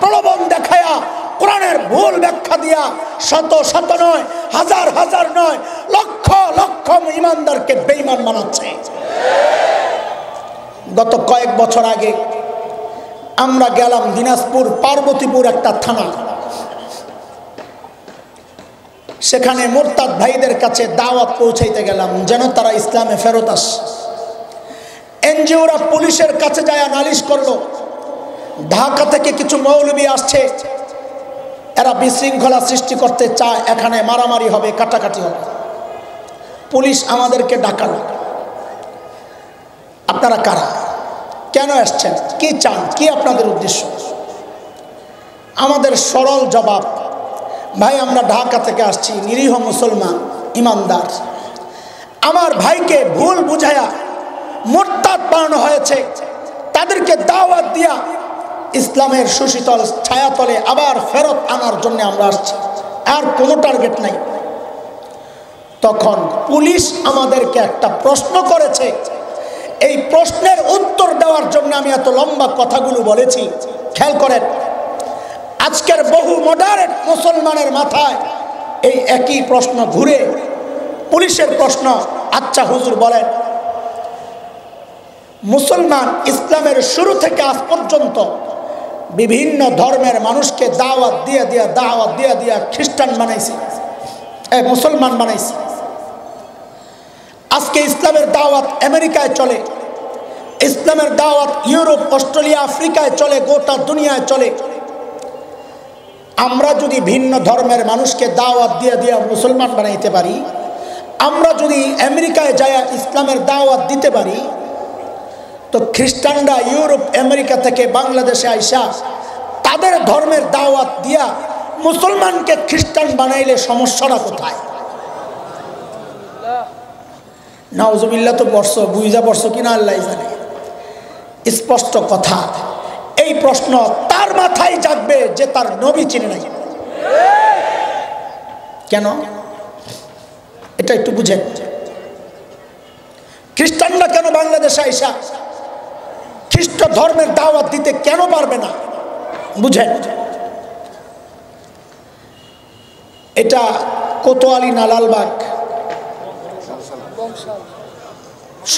প্রলোভন দেখায়া, কোরআনের ভুল ব্যাখ্যা দিয়া শত শত নয়, হাজার হাজার নয়, লক্ষ লক্ষ ইমানদারকে বেঈমান বানাচ্ছে। গত কয়েক বছর আগে আমরা গেলাম দিনাজপুর পার্বতীপুর একটা থানা, সেখানে মুরতাদ ভাইদের কাছে দাওয়াত পৌঁছাইতে গেলাম যেন তারা ইসলামে ফেরত আসে। এনজিওরা পুলিশের কাছে যায় নালিশ করলো, ঢাকা থেকে কিছু মৌলবী আসছে, এরা বিশৃঙ্খলা সৃষ্টি করতে চায়, এখানে মারামারি হবে, কাটাকাটি হবে। পুলিশ আমাদেরকে ডাকালো, আপনারা কারা, কেন আসছেন, কি চান, কি আপনাদের উদ্দেশ্য? আমাদের সরল জবাব, ভাই আমরা ঢাকা থেকে আসছি, নিরীহ মুসলমান ইমানদার, আমার ভাইকে ভুল বুঝায়া মুরতাদ বানানো হয়েছে, তাদেরকে দাওয়াত দিয়া ইসলামের সুশীতল ছায়াতলে আবার ফেরত আনার জন্য আমরা আসছি, আর কোনো টার্গেট নাই। তখন পুলিশ আমাদেরকে একটা প্রশ্ন করেছে, এই প্রশ্নের উত্তর দেওয়ার জন্য আমি এত লম্বা কথাগুলো বলেছি। খেয়াল করেন, আজকের বহু মডারেট মুসলমানের মাথায় এই একই প্রশ্ন ঘুরে, পুলিশের প্রশ্ন, আচ্ছা হুজুর বলেন, মুসলমান ইসলামের শুরু থেকে আজ পর্যন্ত বিভিন্ন ধর্মের মানুষকে দাওয়াত দিয়ে দিয়া খ্রিস্টান বানাইছে, মুসলমান বানাইছে। আজকে ইসলামের দাওয়াত আমেরিকায় চলে, ইসলামের দাওয়াত ইউরোপ, অস্ট্রেলিয়া, আফ্রিকায় চলে, গোটা দুনিয়ায় চলে। আমরা যদি ভিন্ন ধর্মের মানুষকে দাওয়াত দিয়ে মুসলমান বানাইতে পারি, আমরা যদি আমেরিকায় যায় ইসলামের দাওয়াত দিতে পারি, তো খ্রিস্টানরা ইউরোপ আমেরিকা থেকে বাংলাদেশে আইসা তাদের ধর্মের দাওয়াত দিয়া মুসলমানকে খ্রিস্টান বানাইলে সমস্যাটা কোথায়? নাউজুবিল্লাহ, তো বর্ষ বুঝা বর্ষ কিনা আল্লাহ জানে। স্পষ্ট কথা, এই প্রশ্ন তার মাথায় জাগবে যে তার নবী চিনে নাই। কেন? এটা একটু বুঝেন। খ্রিস্টানরা কেন বাংলাদেশে আইসা খ্রিস্ট ধর্মের দাওয়াত দিতে কেন পারবে না? বুঝেন, এটা কোতোয়ালি না লালবাগ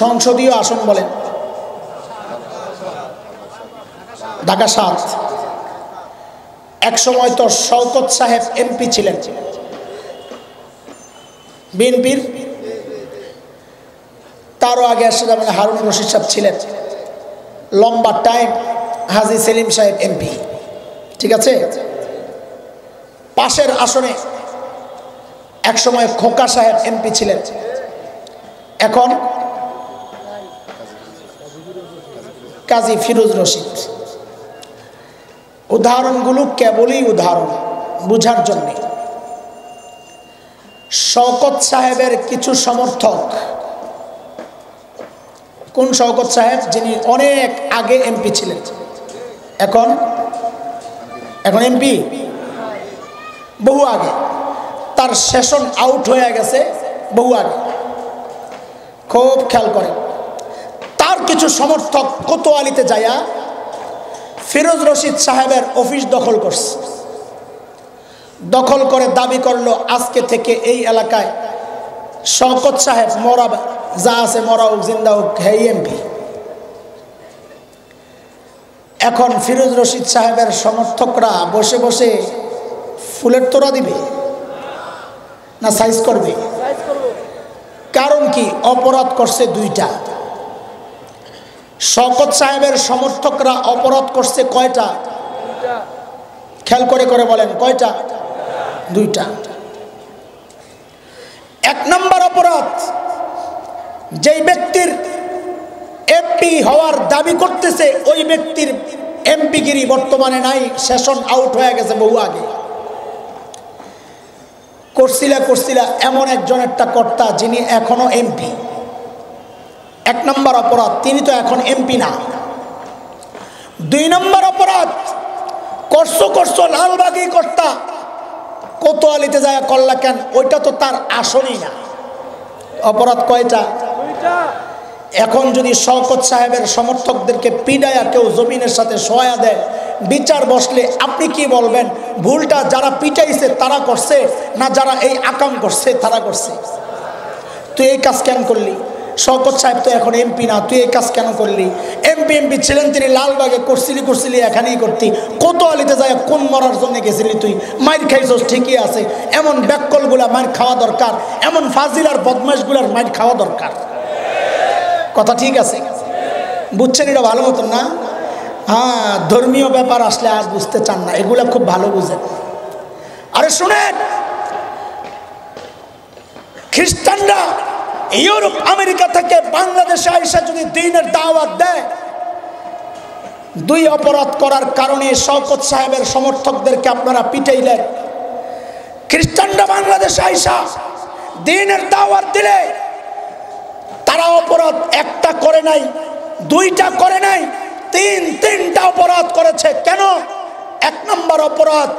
সংসদীয় আসন বলেন, ঢাকা ৭। এক সময় তো শওকত সাহেব এমপি ছিলেন বিএনপির, তারও আগে আসলে হারুন রশিদ সাহেব ছিলেন, লম্বা টাইম হাজী সেলিম সাহেব এমপি, ঠিক আছে। পাশের আসনে এক সময় খোকা সাহেব এমপি ছিলেন, এখন কাজী ফিরোজ রশিদ। উদাহরণগুলো কেবলই উদাহরণ, বুঝার জন্যে। শওকত সাহেবের কিছু সমর্থক, কোন শওকত সাহেব? যিনি অনেক আগে এমপি ছিলেন, এখন এমপি বহু আগে, তার সেশন আউট হয়ে গেছে বহু আগে। খুব খেয়াল করেন, তার কিছু সমর্থক কোতোয়ালিতে যায়া ফিরোজ রশিদ সাহেবের অফিস দখল করছে। দখল করে দাবি করলো আজকে থেকে এই এলাকায় শওকত সাহেব মরা যা আছে, মরা হোক জিন্দা হোক, হে এমপি। এখন ফিরোজ রশিদ সাহেবের সমর্থকরা বসে বসে ফুলের তোড়া দিবে না সাইজ করবে? কারণ কি? অপরাধ করছে দুইটা। শওকত সাহেবের সমর্থকরা অপরাধ করছে কয়টা? খেয়াল করে বলেন, কয়টা? দুইটা। এক নম্বর অপরাধ, যেই ব্যক্তির এমপি হওয়ার দাবি করতেছে ওই ব্যক্তির এমপিগিরি বর্তমানে নাই, সেশন আউট হয়ে গেছে বহু আগে। করছিলা এমন একজন একটা কর্তা যিনি এখনো এমপি। এক নম্বর অপরাধ, তিনি তো এখন এমপি না। দুই নম্বর অপরাধ, করছো লালবাগী কর্তা, কোতোয়ালিতে যায় করলা কেন? ওইটা তো তার আসনই না। অপরাধ কয়টা? এখন যদি শওকত সাহেবের সমর্থকদেরকে পিডায়া কেউ জমিনের সাথে সহায়া দেয়, বিচার বসলে আপনি কি বলবেন? ভুলটা যারা পিটাইছে তারা করছে না যারা এই আকাম করছে তারা করছে? তুই এই কাজ কেন করলি? শওকত সাহেব তো এখন এমপি না, তুই এই কাজ কেন করলি? এমপি ছিলেন তিনি, লালবাগে করছিলি এখানেই করতি। কোতোয়ালিতে যায় কোন মরার জন্য গেছিলি? তুই মাইর খাইছস ঠিকই আছে, এমন ব্যাককলগুলা মাইর খাওয়া দরকার, এমন ফাজিল আর বদমাশগুলার মাইর খাওয়া দরকার। কথা ঠিক আছে? বুঝছেন এটা ভালো মতন না? হ্যাঁ, ধর্মীয় ব্যাপার আসলে আর বুঝতে চান না, এগুলা খুব ভালো বুঝেন। আরে শুনেন, খ্রিস্টানরা ইউরোপ আমেরিকা থেকে বাংলাদেশে আইসা যদি দ্বীনের দাওয়াত দেয়, দুই অপরাধ করার কারণে শওকত সাহেবের সমর্থকদেরকে আপনারা পিটাইলেন। খ্রিস্টানরা বাংলাদেশে আইসা দ্বীনের দাওয়াত দিলে তারা অপরাধ একটা করে নাই, দুইটা করে নাই, তিনটা অপরাধ করেছে। কেন? এক নম্বর অপরাধ,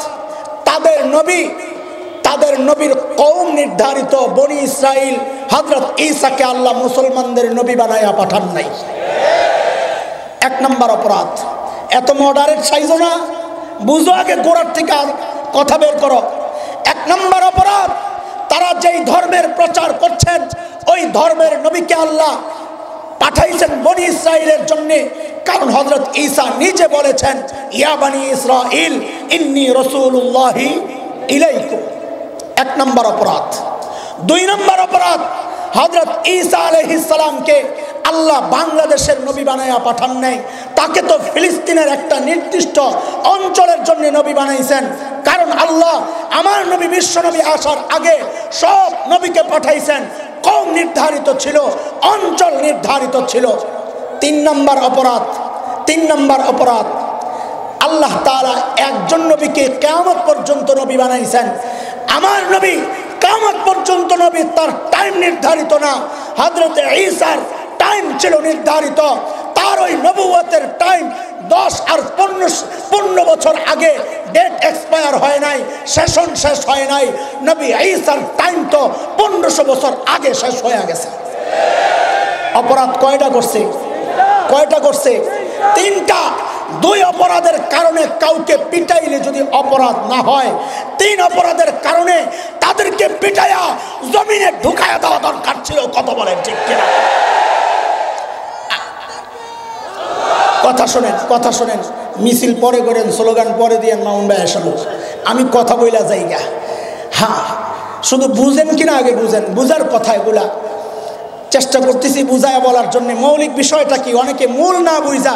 তাদের নবীর কওম নির্ধারিত বনি ইসরাইল হযরত ঈসাকে আল্লাহ মুসলমানদের নবী বানায়া পাঠান নাই। এক নম্বর অপরাধ। এত মডারেট সাইজো না, বুঝো আগে গোড়ার থেকে কথা বের করো। এক নম্বর অপরাধ, তারা যেই ধর্মের প্রচার করছেন ওই ধর্মের নবীকে আল্লাহ পাঠাইছেন বনি ইসরাইলের জন্য। কারণ হযরত ঈসা নিজে বলেছেন, ইয়া বনি ইসরাইল ইন্নী রাসূলুল্লাহি ইলাইকুম। এক নম্বর অপরাধ। দুই নম্বর অপরাধ, হযরত ঈসা আলাইহিস সালামকে আল্লাহ বাংলাদেশের নবী বানায়া পাঠান নাই, তাকে তো ফিলিস্তিনের একটা নির্দিষ্ট অঞ্চলের জন্য নবী বানাইছেন। কারণ আল্লাহ আমার নবী বিশ্ব নবী আসার আগে সব নবীকে পাঠাইছেন, কওম নির্ধারিত ছিল, অঞ্চল নির্ধারিত ছিল। তিন নম্বর অপরাধ, আল্লাহ তাআলা একজন নবীকে কিয়ামত পর্যন্ত নবী বানাইছেন। আমার নবী কিয়ামত পর্যন্ত নবী, তার টাইম নির্ধারিত না। হযরত ঈসার টাইম ছিল নির্ধারিত, তার ওই নবুয়তের টাইম 10 আর 15 বছর আগে ডেট এক্সপায়ার হয় নাই, সেশন শেষ হয় নাই। নবী ঈসার টাইম তো 1500 বছর আগে শেষ হয়ে গেছে। অপরাধ কয়টা করছে? তিনটা। দুই অপরাধের কারণে কাউকে পিটাইলে যদি অপরাধ না হয়, তিন অপরাধের কারণে তাদেরকে পিটাইয়া জমিনে ঢুকায়া দেওয়া দরকার ছিল। কত বলেন ঠিক কিনা? কথা শোনেন, মিছিল পরে করেন, স্লোগান পরে দিয়ে মামুন ভাই আসলো, আমি কথা বইলা যাইগা। হ্যাঁ, শুধু বুঝেন কিনা আগে বুঝেন, বুঝার কথা এগুলা চেষ্টা করতেছি বুঝায় বলার জন্য। মৌলিক বিষয়টা কি, অনেকে মূল না বুঝা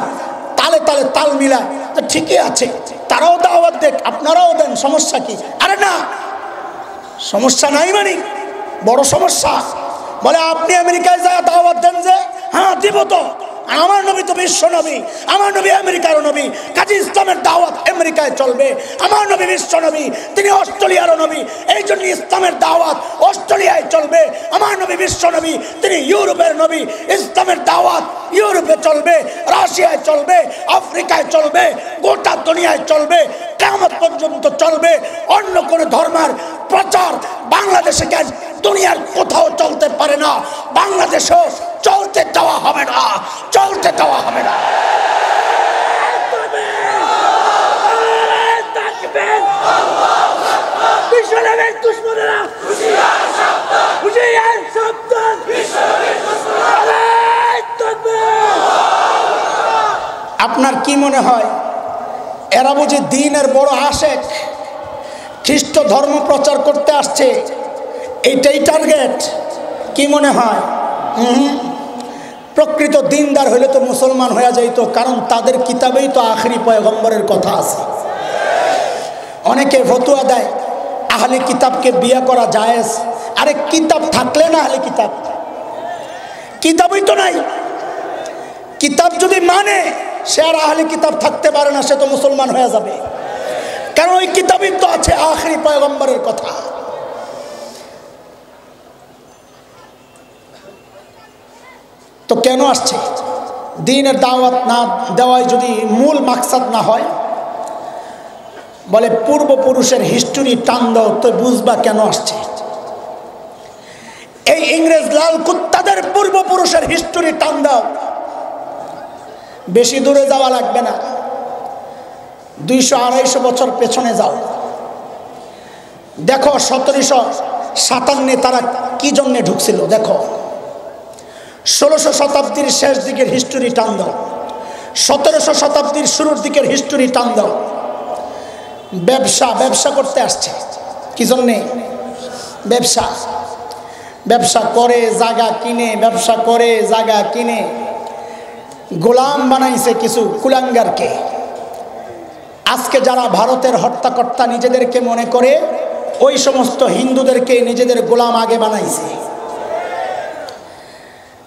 তালে তাল মিলায়, তো ঠিকই আছে, তারাও দাওয়াত দেখ, আপনারাও দেন, সমস্যা কি? আরে না, সমস্যা নাই, মানে বড় সমস্যা। বলে আপনি আমেরিকায় যায় দাওয়াত দেন যে, হ্যাঁ দিব তো, আমার নবী তো বিশ্ব নবী, আমার নবী আমেরিকারও নবী, কাজী ইসলামের দাওয়াত আমেরিকায় চলবে। আমার নবী বিশ্ব নবী, তিনি অস্ট্রেলিয়ারও নবী, এই জন্য ইসলামের দাওয়াত অস্ট্রেলিয়ায় চলবে। আমার নবী বিশ্ব নবী, তিনি ইউরোপের নবী, ইসলামের দাওয়াত ইউরোপে চলবে, রাশিয়ায় চলবে, আফ্রিকায় চলবে, গোটা দুনিয়ায় চলবে, কিয়ামত পর্যন্ত চলবে। অন্য কোন ধর্মের প্রচার বাংলাদেশে কেন, দুনিয়ার কোথাও চলতে পারে না, বাংলাদেশেও চলতে দেওয়া হবে না। আপনার কি মনে হয় এরা বুঝি দ্বীনের বড় আশেক, খ্রিস্ট ধর্ম প্রচার করতে আসছে, এইটাই টার্গেট? কি মনে হয়? প্রকৃত দিনদার হইলে তো মুসলমান হয়ে যাইতো, কারণ তাদের কিতাবেই তো আখেরি পয়গম্বরের কথা আছে। অনেকে ফতোয়া দেয় আহলে কিতাবকে বিয়ে করা জায়েজ। আরে কিতাব থাকলে না, আহলে কিতাবই তো নাই। কিতাব যদি মানে, সে আর আহলে কিতাব থাকতে পারে না, সে তো মুসলমান হয়ে যাবে, কারণ ওই কিতাবই তো আছে আখেরি পয়গম্বরের কথা। তো কেন আসছে? দ্বীনের দাওয়াত না দেওয়ায় যদি মূল মাকসাদ না হয়, বলে পূর্বপুরুষের হিস্টোরি টান দাও, তো বুঝবা কেন আসছে। এই ইংরেজ লাল কুত্তাদের পূর্বপুরুষের হিস্টোরি টান দাও, বেশি দূরে যাওয়া লাগবে না, 200-250 বছর পেছনে যাও, দেখো 1757 তারা কি জন্যে ঢুকছিল। দেখো 1600 শতাব্দীর শেষ দিকের হিস্টোরি টান দাও, 1700 শতাব্দীর শুরুর দিকের হিস্টোরি টান দাও। ব্যবসা করতে আসছে, কি জন্যে? ব্যবসা করে জায়গা কিনে, ব্যবসা করে জায়গা কিনে গোলাম বানাইছে কিছু কুলাঙ্গারকে। আজকে যারা ভারতের হত্যাকর্তা নিজেদেরকে মনে করে, ওই সমস্ত হিন্দুদেরকে নিজেদের গোলাম আগে বানাইছে।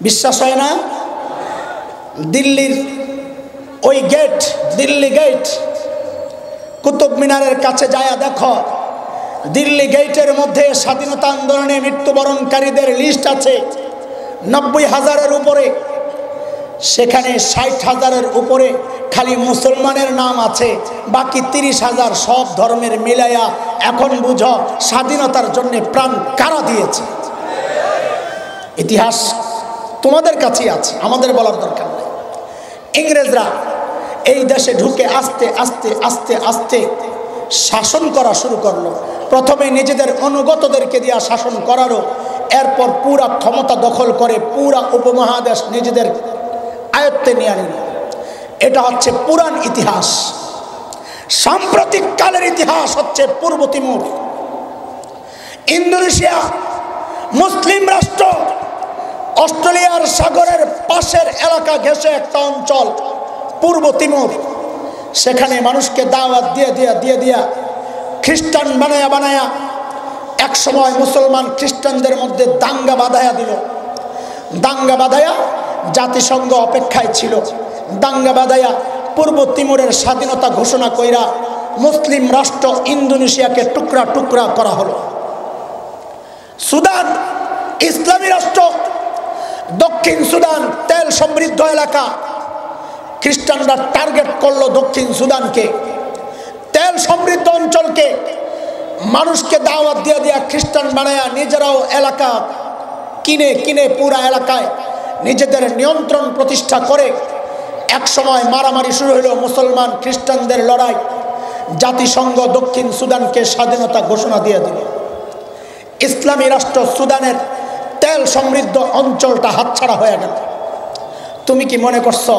বিশ্বাস হয় না? দিল্লির ওই গেট, দিল্লি গেট, কুতুব মিনারের কাছে যায় দেখো, দিল্লি গেটের মধ্যে স্বাধীনতা আন্দোলনে মৃত্যুবরণকারীদের লিস্ট আছে 90,000-এর উপরে। সেখানে 60,000-এর উপরে খালি মুসলমানের নাম আছে, বাকি 30,000 সব ধর্মের মিলাইয়া। এখন বুঝো স্বাধীনতার জন্য প্রাণ কারা দিয়েছে। ইতিহাস তোমাদের কাছেই আছে, আমাদের বলার দরকার নেই। ইংরেজরা এই দেশে ঢুকে আস্তে আস্তে আস্তে আস্তে শাসন করা শুরু করলো। প্রথমে নিজেদের অনুগতদেরকে দিয়ে শাসন করালো, এরপর পুরা ক্ষমতা দখল করে পুরা উপমহাদেশ নিজেদের আয়ত্তে নিয়ে নিল। এটা হচ্ছে পুরান ইতিহাস। সাম্প্রতিক কালের ইতিহাস হচ্ছে পূর্ব তিমুর, ইন্দোনেশিয়া, মুসলিম রাষ্ট্র, অস্ট্রেলিয়ার সাগরের পাশের এলাকা ঘেঁষে একটা অঞ্চল পূর্ব তিমুর। সেখানে মানুষকে দাওয়াত দিয়ে খ্রিস্টান বানায়া এক সময় মুসলমান খ্রিস্টানদের মধ্যে দাঙ্গা বাঁধায়া দিল। দাঙ্গা বাঁধায়া জাতিসংঘ অপেক্ষায় ছিল। দাঙ্গা বাঁধায়া পূর্ব তিমুরের স্বাধীনতা ঘোষণা কইরা মুসলিম রাষ্ট্র ইন্দোনেশিয়াকে টুকরা টুকরা করা হলো। সুদান ইসলামী রাষ্ট্র, দক্ষিণ সুদান তেল সমৃদ্ধ এলাকা, খ্রিস্টানরা টার্গেট করলো দক্ষিণ সুদানকে, তেল সমৃদ্ধ অঞ্চলকে। মানুষকে দাওয়াত দিয়ে খ্রিস্টান বানায়া নিজেরাও এলাকা কিনে পুরা এলাকায় নিজেদের নিয়ন্ত্রণ প্রতিষ্ঠা করে এক সময় মারামারি শুরু হলো, মুসলমান খ্রিস্টানদের লড়াই। জাতিসংঘ দক্ষিণ সুদানকে স্বাধীনতা ঘোষণা দিয়ে দিল। ইসলামী রাষ্ট্র সুদানের তেল সমৃদ্ধ অঞ্চলটা হাতছাড়া হয়ে গেল। তুমি কি মনে করছো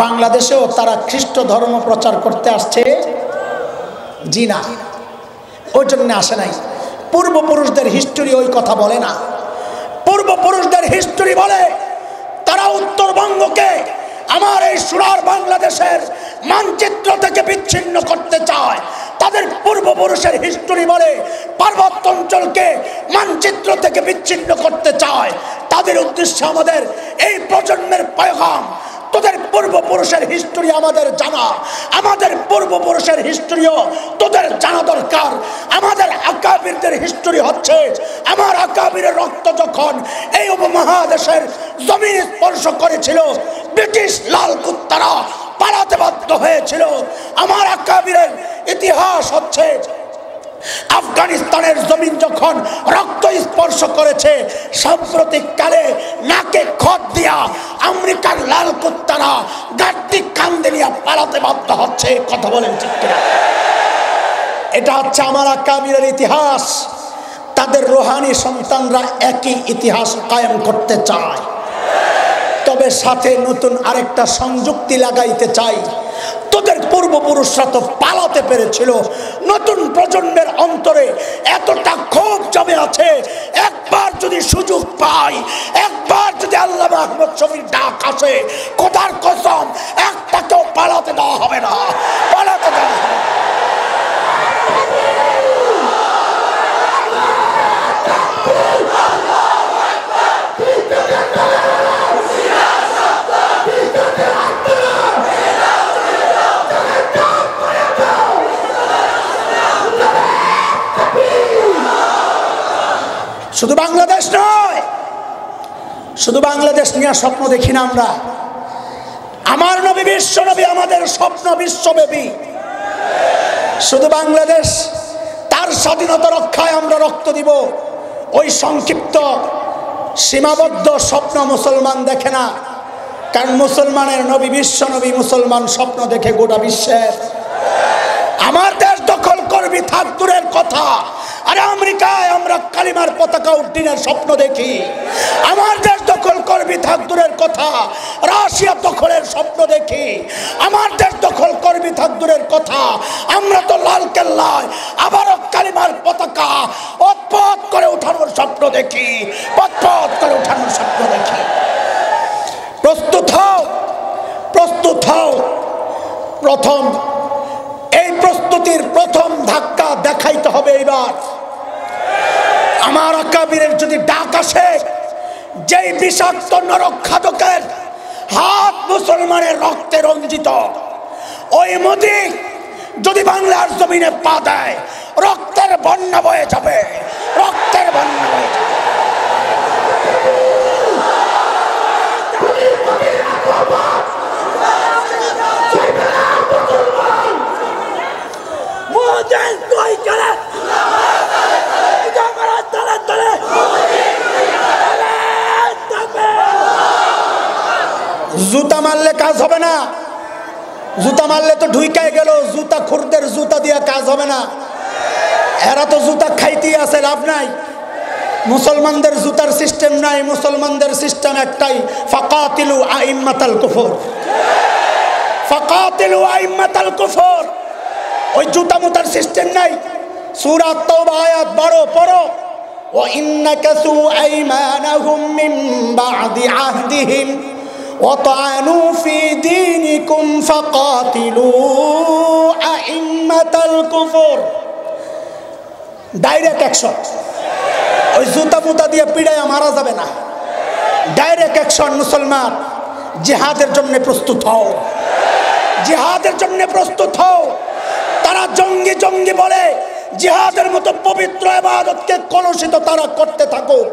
বাংলাদেশেও তারা খ্রিস্ট ধর্ম প্রচার করতে আসছে? জি না, ওই জন্য আসে নাই। পূর্বপুরুষদের হিস্টোরি ওই কথা বলে না। পূর্বপুরুষদের হিস্টোরি বলে তারা উত্তরবঙ্গকে আমার এই সোনার বাংলাদেশের মানচিত্র থেকে বিচ্ছিন্ন করতে চায়। তাদের পূর্বপুরুষের হিস্টোরি বলে পার্বত্য অঞ্চলকে মানচিত্র থেকে বিচ্ছিন্ন করতে চায়। তাদের উদ্দেশ্য আমাদের এই প্রজন্মের পয়গাম, তোদের পূর্বপুরুষের হিস্টোরি আমাদের জানা, আমাদের পূর্বপুরুষের হিস্টোরিও তোদের জানা দরকার। আমাদের আকাবিরদের হিস্টোরি হচ্ছে, আমার আকাবিরের রক্ত যখন এই উপমহাদেশের জমিন স্পর্শ করেছিল, ব্রিটিশ লাল কুত্তারা পালাতে বাধ্য হয়েছিল। আমার আকাবিরের ইতিহাস হচ্ছে আফগানিস্তানের জমিন যখন রক্ত স্পর্শ করেছে, সাম্প্রতিক কালে নাকে খত দিয়া আমেরিকার লাল কুত্তারা গাড়ি কান্দে নিয়ে পালাতে বাধ্য হচ্ছে। কথা বলেন ঠিক কিনা? এটা হচ্ছে আমার আকাবিরের ইতিহাস। তাদের রুহানি সন্তানরা একই ইতিহাস কায়েম করতে চায়, তবে সাথে নতুন আরেকটা সংযুক্তি লাগাইতে চাই। তোদের পূর্বপুরুষরা তো পালাতে পেরেছিল, নতুন প্রজন্মের অন্তরে এতটা ক্ষোভ জমে আছে। একবার যদি সুযোগ পাই, একবার যদি আল্লাহ আহমদ শফির ডাক আসে, খোদার কসম একটাকেও পালাতে দেওয়া হবে না, পালাতে দেওয়া হবে না। শুধু বাংলাদেশ নয়, শুধু বাংলাদেশ নিয়ে স্বপ্ন দেখি না আমরা। আমার নবী বিশ্ব নবী, আমাদের স্বপ্ন বিশ্বব্যাপী। শুধু বাংলাদেশ, তার স্বাধীনতা রক্ষায় আমরা রক্ত দিব। ওই সংক্ষিপ্ত সীমাবদ্ধ স্বপ্ন মুসলমান দেখে না, কারণ মুসলমানের নবী বিশ্ব নবী, মুসলমান স্বপ্ন দেখে গোটা বিশ্বের। আমার দেশ দখল করবি থাক দূরের কথা, আরে আমেরিকায় আমরা কালিমার পতাকা উড্ডীনের স্বপ্ন দেখি। আমার দেশ দখল করবি থাক দূরের কথা, রাশিয়া দখলের স্বপ্ন দেখি। আমার দেশ দখল করবি থাক দূরের কথা, আমরা তো লাল কেল্লায় আবারও কালিমার পতাকা পথ করে উঠানোর স্বপ্ন দেখি, পথ করে উঠানোর স্বপ্ন দেখি। প্রস্তুত হও, প্রস্তুত হও। প্রথম এই প্রস্তুতির প্রথম ধাক্কা দেখাইতে হবে। এইবার আমার আকাবিরের যদি ডাক আসে, যেই বিষাক্ত নরখাদকের হাত মুসলমানের রক্তে রঞ্জিত, ওই মোদি যদি বাংলার জমিনে পা দেয় রক্তের বন্যা বয়ে যাবে, রক্তের বন্যা বয়ে যাবে। জুতা মারলে কাজ হবে না, জুতা মারলে তো ঢুইকায় গেল, জুতা খুরদের জুতা দিয়ে কাজ হবে না। এরা তো জুতা খাইতেই আছে, লাভ নাই। মুসলমানদের জুতার সিস্টেম নাই, মুসলমানদের সিস্টেম একটাই, ফাকাতিলু আইম্মাতাল কুফর, ফাকাতিলু আইম্মাতাল কুফর। ওই জুতা মুতার সিস্টেম নাই। সূরা তাওবা আয়াত 12 পড়ো, ওয়া ইন্নাকাসু আইমানাহুম মিন বা'দি আহদিহিম ওয়া তা'আনু ফি দীনিকুম ফাকাতিলু আইম্মাতাল কুফর। ডাইরেক্ট অ্যাকশন, ওই জুতা মুতা দিয়ে পিড়াইয়া মারা যাবে না, ডাইরেক্ট অ্যাকশন। মুসলমান জিহাদের জন্য প্রস্তুত হও, জিহাদের জন্য প্রস্তুত হও। তারা জঙ্গি জঙ্গি বলে, জিহাদের মতো পবিত্র ইবাদতকে কলুষিত তারা করতে থাকুক।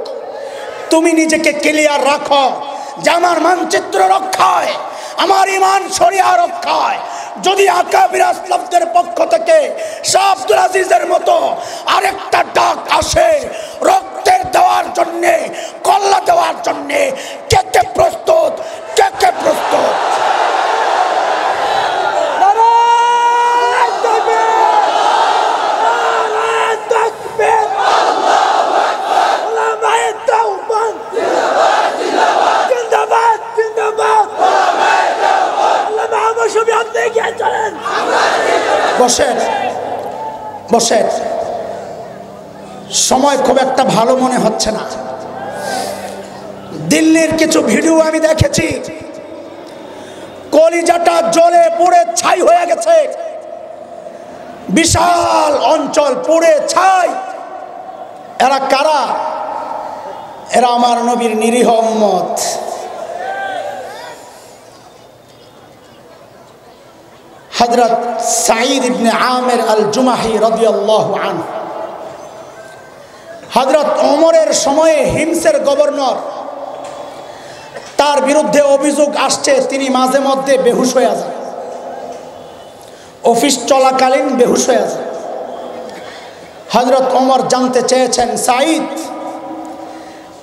তুমি নিজেকে ক্লিয়ার রাখো যে আমার মানচিত্র রক্ষায়, আমার ঈমান শরিয়া রক্ষায় যদি আকাবির আসলাফদের পক্ষ থেকে শাহ আব্দুল আজিজের মতো আরেকটা ডাক আসে রক্তের দেওয়ার জন্য, কল্লা দেওয়ার জন্য, কে কে প্রস্তুত, কে কে প্রস্তুত? বসেন বসেন, সময় খুব একটা ভালো মনে হচ্ছে না। দিল্লির কিছু ভিডিও আমি দেখেছি, কলিজাটা জ্বলে পুড়ে ছাই হয়ে গেছে, বিশাল অঞ্চল পুড়ে ছাই। এরা কারা? এরা আমার নবীর নিরীহ উম্মত। হযরত সাঈদ ইবনে আমির আল জুমাহি রাদিয়াল্লাহু আনহু, হযরত ওমরের সময়ে হিমসের গভর্নর, তার বিরুদ্ধে অভিযোগ আসছে তিনি মাঝে মধ্যে বেহুশ হয়ে যান, অফিস চলাকালীন বেহুশ হয়ে যান। হযরত ওমর জানতে চেয়েছেন, সাঈদ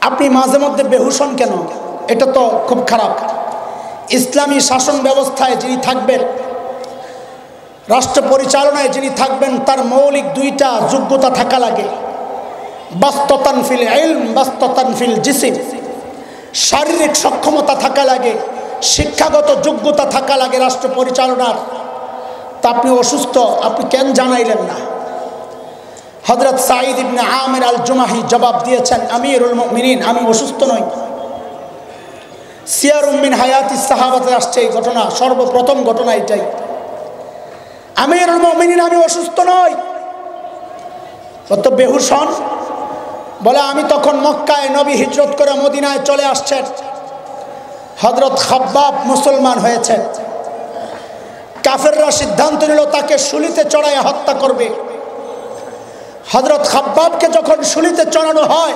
আপনি মাঝে মধ্যে বেহুশ হন কেন? এটা তো খুব খারাপ। ইসলামী শাসন ব্যবস্থায় যিনি থাকবেন, রাষ্ট্র পরিচালনায় যিনি থাকবেন, তার মৌলিক দুইটা যোগ্যতা থাকা লাগে, বাস্ততান ফিল ইলম, বাস্ততান ফিল জিসম। শারীরিক সক্ষমতা থাকা লাগে, শিক্ষাগত যোগ্যতা থাকা লাগে রাষ্ট্র পরিচালনার। তা আপনি অসুস্থ, আপনি কেন জানাইলেন না? হযরত সাঈদ ইবনে আমির আল জুমাহি জবাব দিয়েছেন, আমিরুল মুমিনিন, আমি অসুস্থ নই। সিয়ারুম মিন হায়াতিস সাহাবাতে আসছে এই ঘটনা, সর্বপ্রথম ঘটনা এটাই। আমিরুল মুমিনিন, আমি অসুস্থ নই। কত বেহুশ হন? বলে আমি তখন মক্কায়, নবী হিজরত করে মদিনায় চলে আসছেন। হযরত খাব্বাব মুসলমান হয়েছেন, কাফেররা সিদ্ধান্ত নিল তাকে শুলিতে চড়াইয়া হত্যা করবে। হযরত খাব্বাবকে যখন শুলিতে চড়ানো হয়,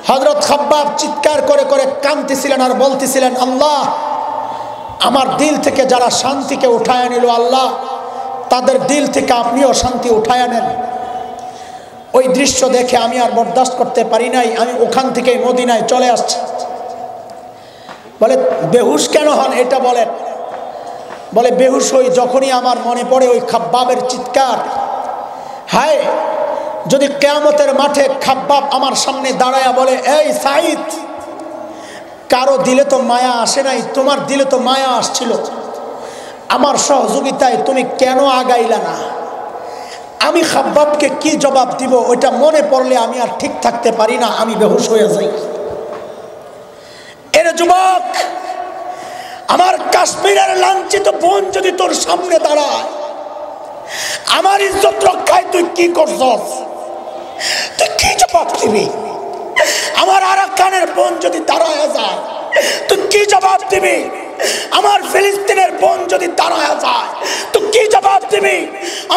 হযরত খাব্বাব চিৎকার করে করে কাঁদতেছিলেন আর বলতেছিলেন, আল্লাহ, আমার দিল থেকে যারা শান্তিকে উঠায় নিল, আল্লাহ তাদের দিল থেকে আপনিও শান্তি উঠায় নেন। ওই দৃশ্য দেখে আমি আর বরদাস্ত করতে পারি নাই, আমি ওখান থেকে মদিনায় চলে আসছি। বলে বেহুশ কেন হন এটা বলেন? বলে বেহুশ হই যখনই আমার মনে পড়ে ওই খাব্বাবের চিৎকার। হায়, যদি কিয়ামতের মাঠে খাব্বাব আমার সামনে দাঁড়ায়া বলে, এই সাঈদ, কারো দিলে তো মায়া আসে নাই, তোমার দিলে তো মায়া আসছিল, আমার সহযোগিতায় তুমি কেন আগাইলা না? আমি খাব্বাবকে কি জবাব দিব ওইটা মনে পড়লে আমি আর ঠিক থাকতে পারি না, আমি বেহুশ হয়ে যাই। এর যুবক, আমার কাশ্মীরের লাঞ্ছিত বোন যদি তোর সামনে দাঁড়ায়, আমার ইজ্জত রক্ষায় তুই কি করছস? তুই কি জবাব দিবি? আমার আরাকানের বোন যদি দাঁড়ায় যায় তুই কি জবাব দিবি? আমার ফিলিস্তিনের বোন যদি দাঁড়ায় যায় তুই কি জবাব দিবি?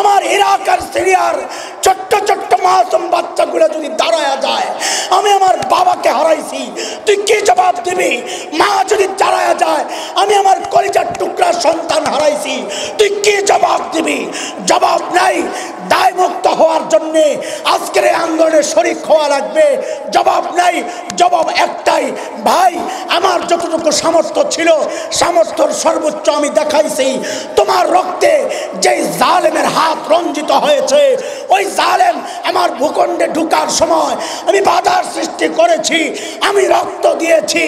আমার ইরাক আর সিরিয়ার ছোট্ট ছোট্ট মাসুম বাচ্চাগুলো যদি দাঁড়ায় যায়, আমি আমার বাবাকে হারাইছি, তুই কি জবাব দিবি? মা যদি দাঁড়ায় যায়, আমি আমার কলিজার টুকরা সন্তান হারাইছি, তুই কি জবাব দিবি? জবাব নাই। দায় মুক্ত হওয়ার জন্য আজকের এই আন্দোলনে শরীক হওয়া লাগবে। জবাব নাই। জবাব একটাই, ভাই আমার যতটুকু সামর্থ্য ছিল সামর্থ্যের সর্বোচ্চ আমি দেখাইছি। তোমার রক্তে যেই জালেমের হাত রঞ্জিত হয়েছে, ওই জালেম আমার ভূখণ্ডে ঢুকার সময় আমি বাধার সৃষ্টি করেছি, আমি রক্ত দিয়েছি।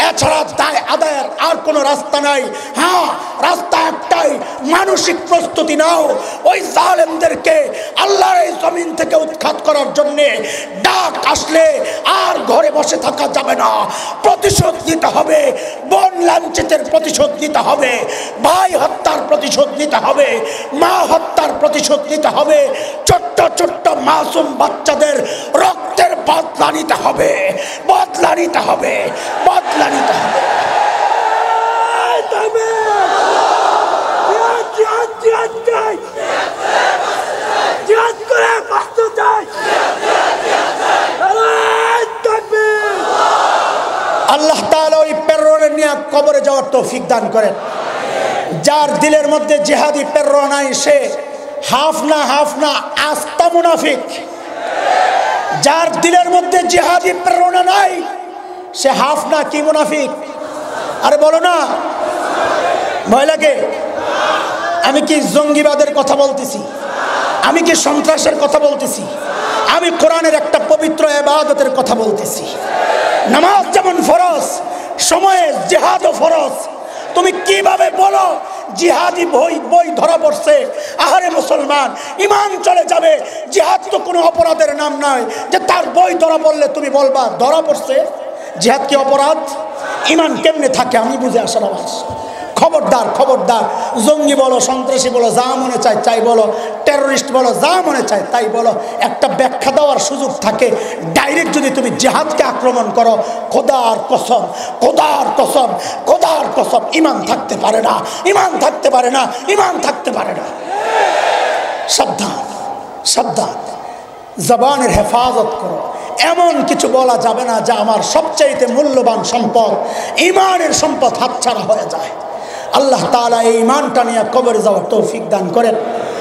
এছাড়া দায় আদায়ের আর কোনো রাস্তা নাই। হ্যাঁ, রাস্তা একটাই, মানসিক প্রস্তুতি নাও। ওই জালেমদেরকে আল্লাহর এই জমিন থেকে উৎখাত করার জন্য ডাক আসলে আর ঘরে বসে থাকা যাবে না, প্রতিশোধ নিতে হবে। বোন লাঞ্ছিতের প্রতিশোধ নিতে হবে, ভাই হত্যার প্রতিশোধ নিতে হবে, মা হত্যার প্রতিশোধ নিতে হবে, ছোট্ট ছোট্ট মাসুম বাচ্চাদের রক্তের বদলা নিতে হবে, বদলা নিতে হবে, বদলা নিতে হবে। আল্লাহ তাআলা ওই প্রেরণা নিয়ে কবরে যাওয়ার তৌফিক দান করেন। যার দিলের মধ্যে জিহাদি প্রেরণা নাই সে হাফ না আস্তা মুনাফিক। যার দিলের মধ্যে জিহাদি প্রেরণা নাই সে হাফ না কি মুনাফিক? আরে বলো না, ভয় লাগে? আমি কি জঙ্গিবাদের কথা বলতেছি? আমি কি সন্ত্রাসের কথা বলতেছি? আমি কোরআনের একটা পবিত্র ইবাদতের কথা বলতেছি। নামাজ যেমন ফরজ, সময়ে জিহাদও ফরজ। তুমি কিভাবে বলো জিহাদি বই ধরা পড়ছে? আহারে মুসলমান, ইমান চলে যাবে। জিহাদ তো কোনো অপরাধের নাম নয় যে তার বই ধরা পড়লে তুমি বলবা ধরা পড়ছে। জিহাদ কি অপরাধ? ইমান কেমনে থাকে আমি বুঝে আসার আওয়াজ। খবরদার, খবরদার। জঙ্গি বলো, সন্ত্রাসী বলো, যা মনে চায় তাই বলো, টেরোরিস্ট বলো, যা মনে চায় তাই বলো, একটা ব্যাখ্যা দেওয়ার সুযোগ থাকে। ডাইরেক্ট যদি তুমি জিহাদকে আক্রমণ করো, খোদার কসম, খোদার কসম, খোদার কসম, ইমান থাকতে পারে না, ইমান থাকতে পারে না, ইমান থাকতে পারে না। সাবধান, সাবধান। জবানের হেফাজত করো। এমন কিছু বলা যাবে না যা আমার সবচাইতে মূল্যবান সম্পদ, ইমানের সম্পদ হাতছাড়া হয়ে যায়। আল্লাহ তাআলা এই ইমানটা নিয়ে কবরে যাওয়ার তৌফিক দান করেন।